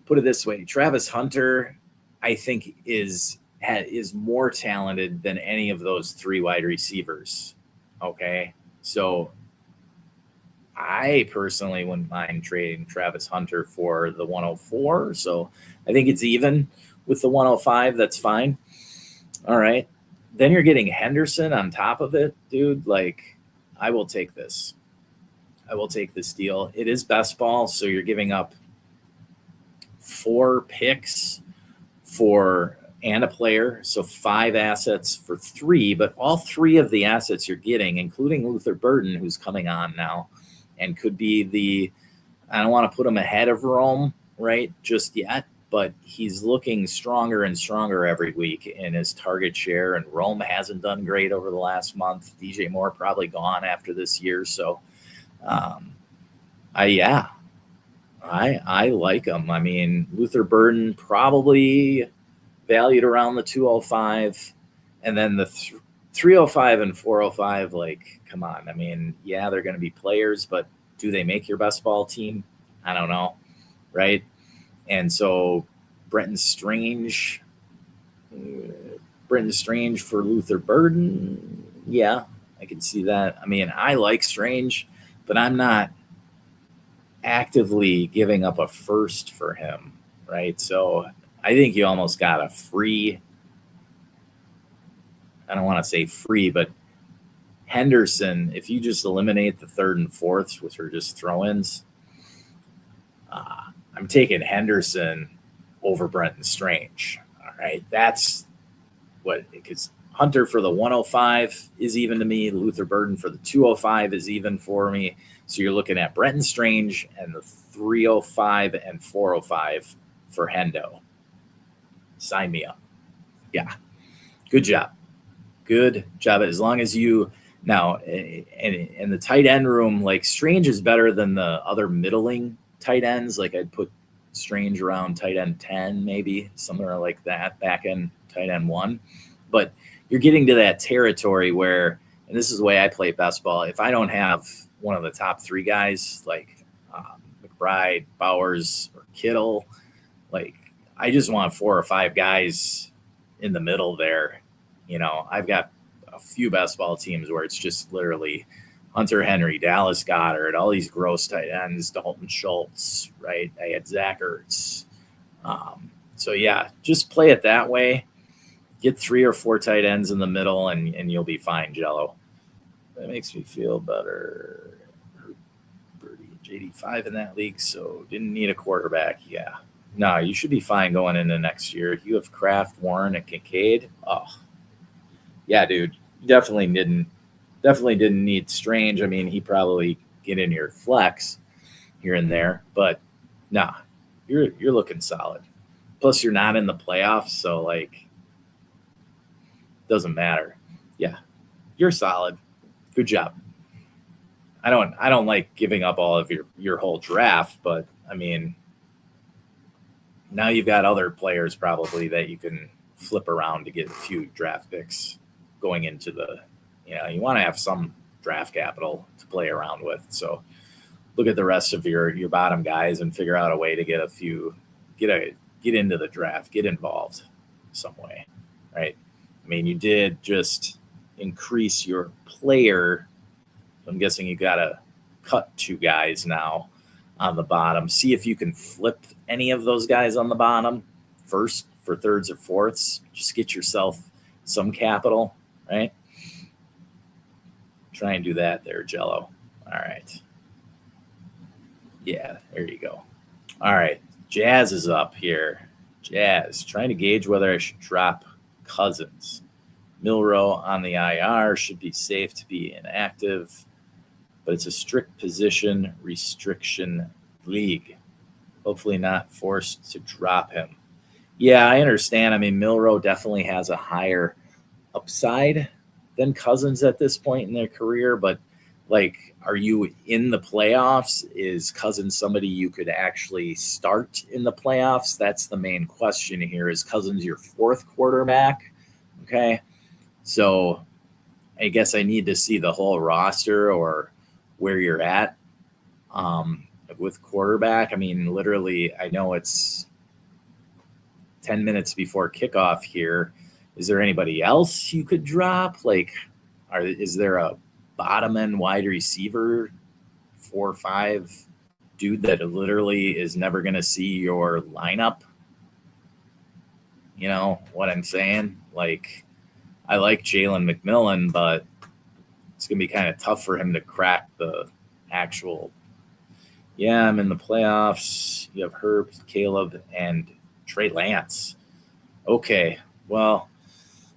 put it this way, Travis Hunter, I think, is more talented than any of those 3 wide receivers. Okay, so I personally wouldn't mind trading Travis Hunter for the 104. So I think it's even with the 105. That's fine. All right. Then you're getting Henderson on top of it, dude. Like, I will take this. I will take this deal. It is best ball, so you're giving up 4 picks and a player, so 5 assets for 3, but all 3 of the assets you're getting, including Luther Burden, who's coming on now and could be the I don't want to put him ahead of Rome, right, just yet, but he's looking stronger and stronger every week in his target share. And Rome hasn't done great over the last month. DJ Moore probably gone after this year. So, I like him. I mean, Luther Burden probably valued around the 205, and then the 305 and 405. Like, come on. I mean, yeah, they're going to be players, but do they make your best ball team? I don't know, right? And so Brenton Strange for Luther Burden. Yeah, I can see that. I mean, I like Strange, but I'm not actively giving up a first for him, right? So I think you almost got a free, I don't want to say free, but Henderson, if you just eliminate the third and fourths, which are just throw-ins, I'm taking Henderson over Brenton Strange. All right. That's what, because Hunter for the 105 is even to me. Luther Burden for the 205 is even for me. So you're looking at Brenton Strange and the 305 and 405 for Hendo. Sign me up. Yeah. Good job. Good job. As long as you now in the tight end room, like Strange is better than the other middling tight ends. Like I'd put Strange around tight end 10, maybe somewhere like that, back end tight end 1. But you're getting to that territory where, and this is the way I play best ball, if I don't have one of the top 3 guys like McBride, Bowers, or Kittle, like I just want 4 or 5 guys in the middle there. You know, I've got a few best ball teams where it's just literally Hunter Henry, Dallas Goedert, all these gross tight ends, Dalton Schultz, right? I had Zach Ertz. So, yeah, just play it that way. Get 3 or 4 tight ends in the middle, and you'll be fine, Jello. That makes me feel better. Birdie, JD5 in that league, so didn't need a quarterback. Yeah. No, you should be fine going into next year. You have Kraft, Warren, and Kincaid. Oh, yeah, dude. You definitely didn't need Strange. I mean, he probably get in your flex here and there, but nah, you're looking solid. Plus, you're not in the playoffs, so like, doesn't matter. Yeah, you're solid. Good job. I don't like giving up all of your whole draft, but I mean, now you've got other players probably that you can flip around to get a few draft picks going into the, you want to have some draft capital to play around with. So look at the rest of your bottom guys and figure out a way to get a few, get into the draft, get involved some way, right? I mean, you did just increase your player. I'm guessing you got to cut 2 guys now on the bottom. See if you can flip any of those guys on the bottom first for thirds or fourths. Just get yourself some capital, right? Try and do that there, Jello. All right. Yeah, there you go. All right. Jazz is up here. Jazz, trying to gauge whether I should drop Cousins. Milroe on the IR, should be safe to be inactive, but it's a strict position restriction league. Hopefully not forced to drop him. Yeah, I understand. I mean, Milroe definitely has a higher upside than Cousins at this point in their career, but like, are you in the playoffs? Is Cousins somebody you could actually start in the playoffs? That's the main question here. Is Cousins your 4th quarterback? Okay. So I guess I need to see the whole roster or where you're at with quarterback. I mean, literally, I know it's 10 minutes before kickoff here. Is there anybody else you could drop? Like, is there a bottom end wide receiver, 4 or 5 dude that literally is never going to see your lineup? You know what I'm saying? Like, I like Jalen McMillan, but it's going to be kind of tough for him to crack the actual. Yeah, I'm in the playoffs. You have Herb, Caleb, and Trey Lance. Okay, well,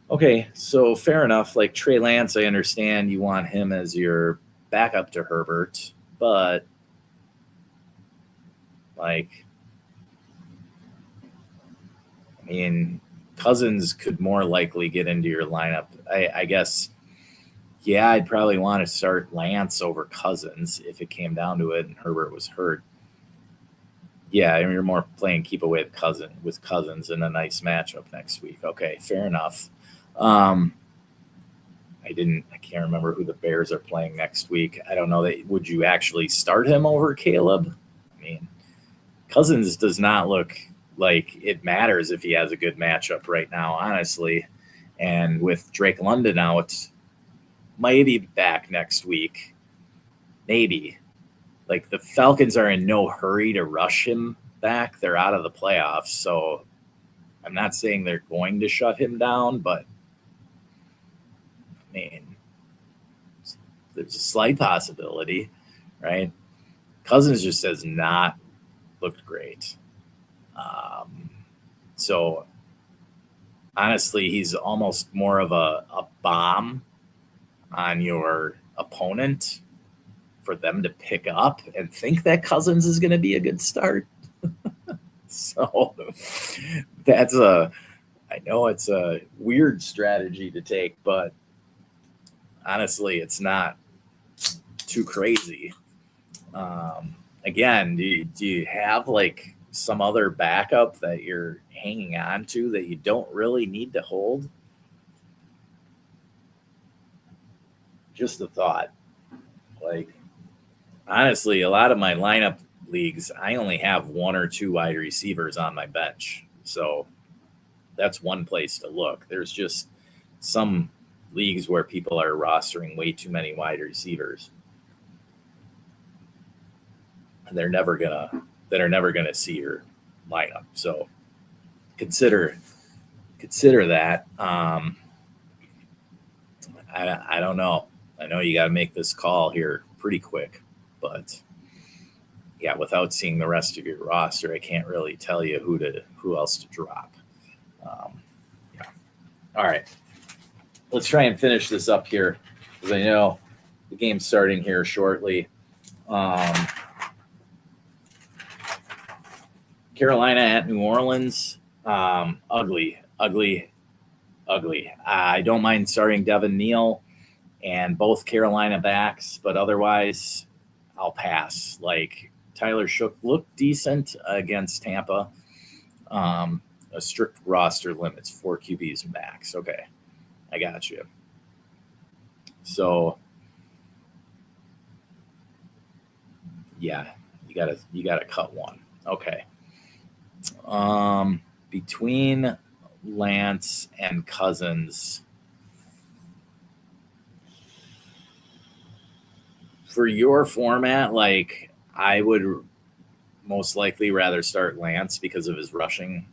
okay, so fair enough. Like Trey Lance, I understand you want him as your backup to Herbert, but Like, I mean, Cousins could more likely get into your lineup. I guess, yeah, I'd probably want to start Lance over Cousins if it came down to it and Herbert was hurt. Yeah, I mean, you're more playing keep away with Cousins in a nice matchup next week. Okay, fair enough. I can't remember who the Bears are playing next week. I don't know that. Would you actually start him over Caleb? I mean, Cousins does not look like it matters if he has a good matchup right now, honestly. And with Drake London out, might be back next week. Maybe. Like, the Falcons are in no hurry to rush him back. They're out of the playoffs, so I'm not saying they're going to shut him down, but I mean, there's a slight possibility, right? Cousins just has not looked great. So honestly, he's almost more of a bomb on your opponent for them to pick up and think that Cousins is going to be a good start. So I know it's a weird strategy to take, but honestly, it's not too crazy. Again, do you have like some other backup that you're hanging on to that you don't really need to hold? Just a thought. Like, honestly, a lot of my lineup leagues, I only have one or two wide receivers on my bench. So that's one place to look. There's just some leagues where people are rostering way too many wide receivers. And they're never gonna see your lineup. So consider that. I don't know. I know you got to make this call here pretty quick, but yeah, without seeing the rest of your roster, I can't really tell you who else to drop. Yeah. All right, let's try and finish this up here because I know the game's starting here shortly. Carolina at New Orleans. Ugly. I don't mind starting Devin Neal and both Carolina backs, but otherwise I'll pass. Like, Tyler Shough looked decent against Tampa. A strict roster limits, 4 QBs max. Okay, I got you. So yeah, you gotta cut one. Okay. Between Lance and Cousins, for your format, like, I would most likely rather start Lance because of his rushing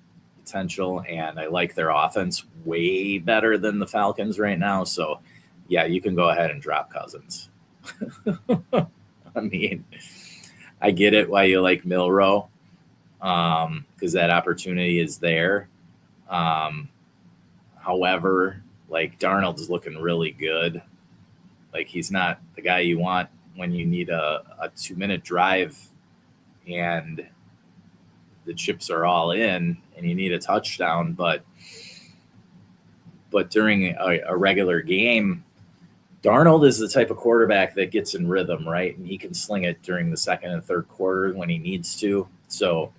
potential, and I like their offense way better than the Falcons right now. So yeah, you can go ahead and drop Cousins. I mean, I get it why you like Milroe, because that opportunity is there. However, like, Darnold's looking really good. Like, he's not the guy you want when you need a 2-minute drive and the chips are all in and you need a touchdown. But during a regular game, Darnold is the type of quarterback that gets in rhythm, right? And he can sling it during the second and third quarter when he needs to. So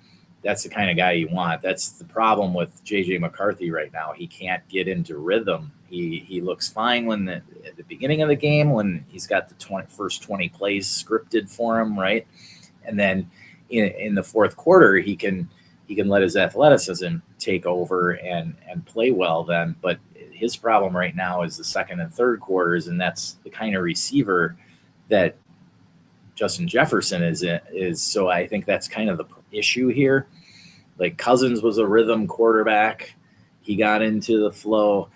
that's the kind of guy you want. That's the problem with J.J. McCarthy right now. He can't get into rhythm. He looks fine at the beginning of the game when he's got the first 20 plays scripted for him, right? And then in the fourth quarter, he can let his athleticism take over and play well then. But his problem right now is the second and third quarters, and that's the kind of receiver that Justin Jefferson is. So I think that's kind of the issue here. Like, Cousins was a rhythm quarterback. He got into the flow.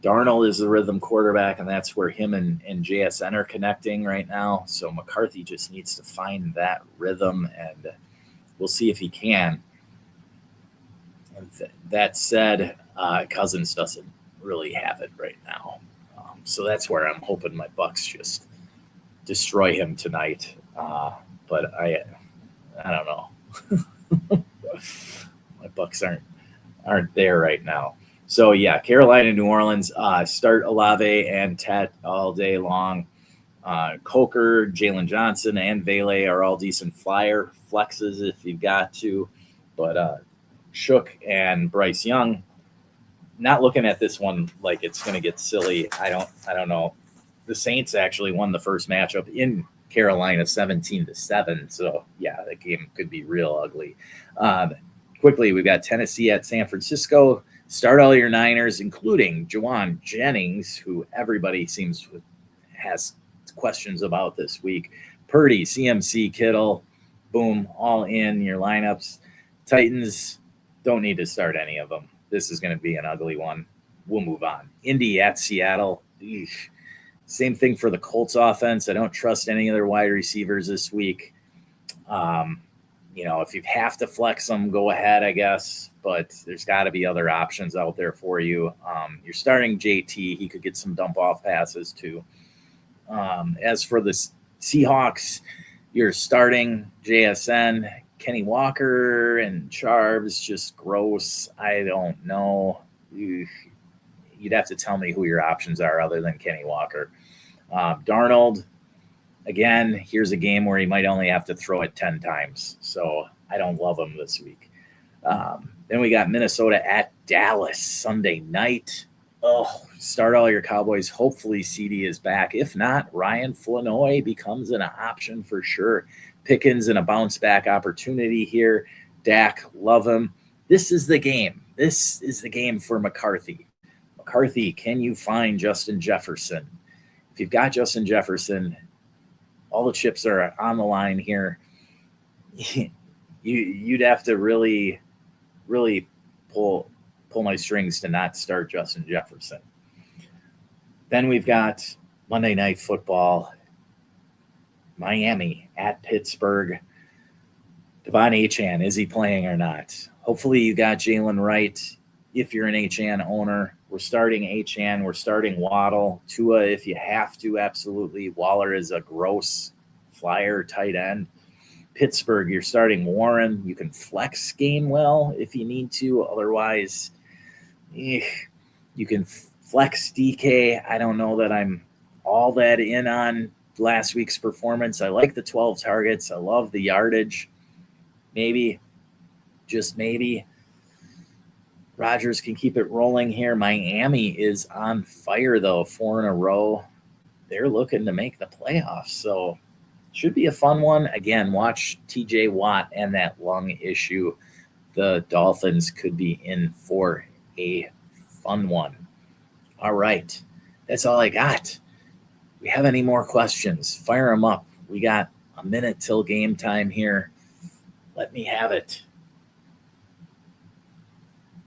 Darnold is a rhythm quarterback, and that's where him and JSN are connecting right now. So McCarthy just needs to find that rhythm, and we'll see if he can. And that said, Cousins doesn't really have it right now. So that's where I'm hoping my Bucks just destroy him tonight. But I don't know. Bucks aren't there right now. So yeah, Carolina, New Orleans, start Olave and Tet all day long. Coker, Jalen Johnson, and Vele are all decent flyer flexes if you've got to. But Shook and Bryce Young, not looking at this one like it's going to get silly. I don't know. The Saints actually won the first matchup in Carolina 17-7. So yeah, the game could be real ugly. Quickly, we've got Tennessee at San Francisco. Start all your Niners, including Juwan Jennings, who everybody seems to has questions about this week. Purdy, CMC, Kittle, boom, all in your lineups. Titans, don't need to start any of them. This is going to be an ugly one. We'll move on. Indy at Seattle. Eesh. Same thing for the Colts offense. I don't trust any of their wide receivers this week. If you have to flex them, go ahead, I guess. But there's got to be other options out there for you. You're starting JT. He could get some dump off passes too. As for the Seahawks, you're starting JSN, Kenny Walker, and Charbs. Just gross. I don't know. You'd have to tell me who your options are other than Kenny Walker. Darnold, again, here's a game where he might only have to throw it 10 times. So I don't love him this week. Then we got Minnesota at Dallas Sunday night. Oh, start all your Cowboys. Hopefully CD is back. If not, Ryan Flanoy becomes an option for sure. Pickens in a bounce back opportunity here. Dak, love him. This is the game. This is the game for McCarthy. McCarthy, can you find Justin Jefferson? If you've got Justin Jefferson, all the chips are on the line here. You'd have to really, really pull my strings to not start Justin Jefferson. Then we've got Monday Night Football, Miami at Pittsburgh. Devon Achane, is he playing or not? Hopefully you got Jalen Wright. If you're an Achane owner, we're starting Achane. We're starting Waddle. Tua, if you have to, absolutely. Waller is a gross flyer tight end. Pittsburgh, you're starting Warren. You can flex Gainwell if you need to. Otherwise, you can flex DK. I don't know that I'm all that in on last week's performance. I like the 12 targets. I love the yardage. Maybe, just maybe, Rodgers can keep it rolling here. Miami is on fire, though, 4 in a row. They're looking to make the playoffs, so should be a fun one. Again, watch TJ Watt and that lung issue. The Dolphins could be in for a fun one. All right, that's all I got. We have any more questions? Fire them up. We got a minute till game time here. Let me have it.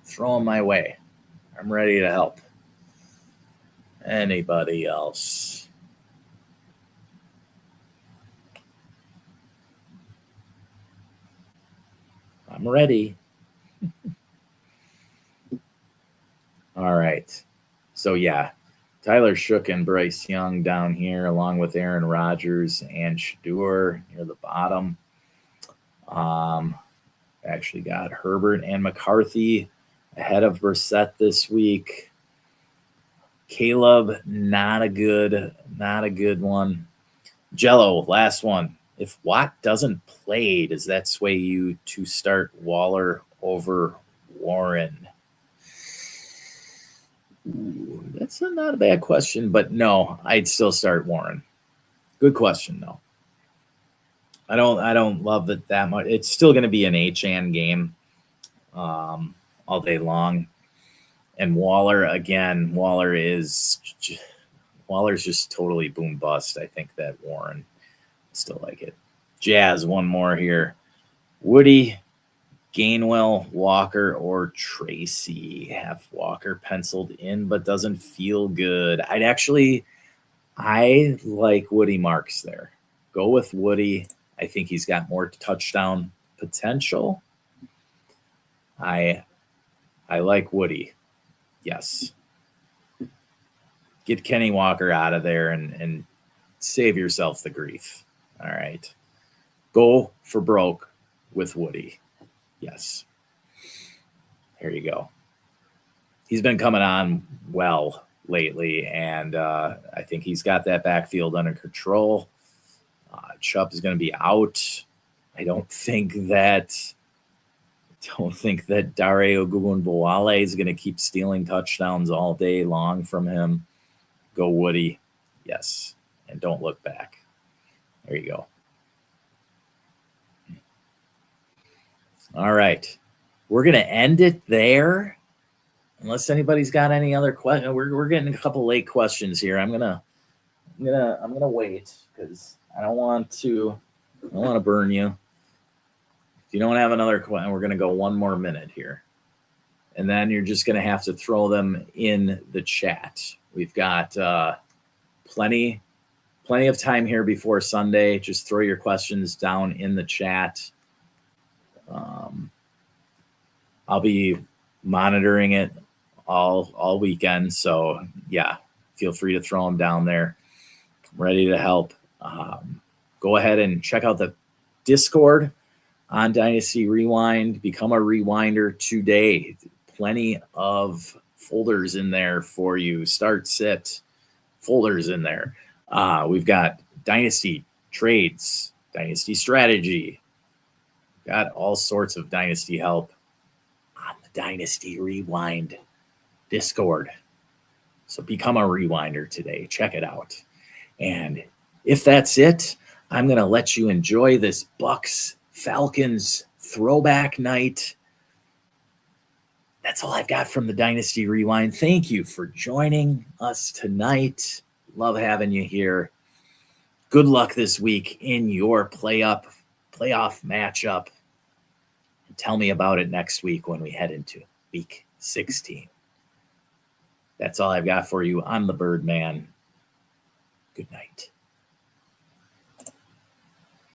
Throw them my way. I'm ready to help. Anybody else? I'm ready. All right. So, yeah, Tyler Shook and Bryce Young down here, along with Aaron Rodgers and Shedeur near the bottom. Actually got Herbert and McCarthy ahead of Brissett this week. Caleb, not a good one. Jello, last one. If Watt doesn't play, does that sway you to start Waller over Warren? Ooh, that's not a bad question, but no, I'd still start Warren. Good question, though. I don't love it that much. It's still going to be an Achane game all day long. And Waller, again, Waller's just totally boom bust. I think that Warren, still like it. Jazz, one more here. Woody, Gainwell, Walker, or Tracy. Have Walker penciled in, but doesn't feel good. I like Woody Marks there. Go with Woody. I think he's got more touchdown potential. I like Woody. Yes. Get Kenny Walker out of there and save yourself the grief. All right. Go for broke with Woody. Yes. There you go. He's been coming on well lately, and I think he's got that backfield under control. Chubb is going to be out. I don't think that Dare Ogunbowale is going to keep stealing touchdowns all day long from him. Go Woody. Yes. And don't look back. There you go. All right. We're going to end it there. Unless anybody's got any other questions. We're getting a couple late questions here. I'm gonna wait because I don't want to burn you. If you don't have another question, we're gonna go one more minute here. And then you're just gonna have to throw them in the chat. We've got plenty of time here before Sunday. Just throw your questions down in the chat. I'll be monitoring it all weekend. So yeah, feel free to throw them down there. I'm ready to help. Go ahead and check out the Discord on Dynasty Rewind. Become a rewinder today. Plenty of folders in there for you. Start, sit folders in there. We've got Dynasty trades, Dynasty strategy. Got all sorts of Dynasty help on the Dynasty Rewind Discord. So become a rewinder today. Check it out. And if that's it, I'm going to let you enjoy this Bucks Falcons throwback night. That's all I've got from the Dynasty Rewind. Thank you for joining us tonight. Love having you here. Good luck this week in your playoff matchup. And tell me about it next week when we head into week 16. That's all I've got for you. I'm the Birdman. Good night.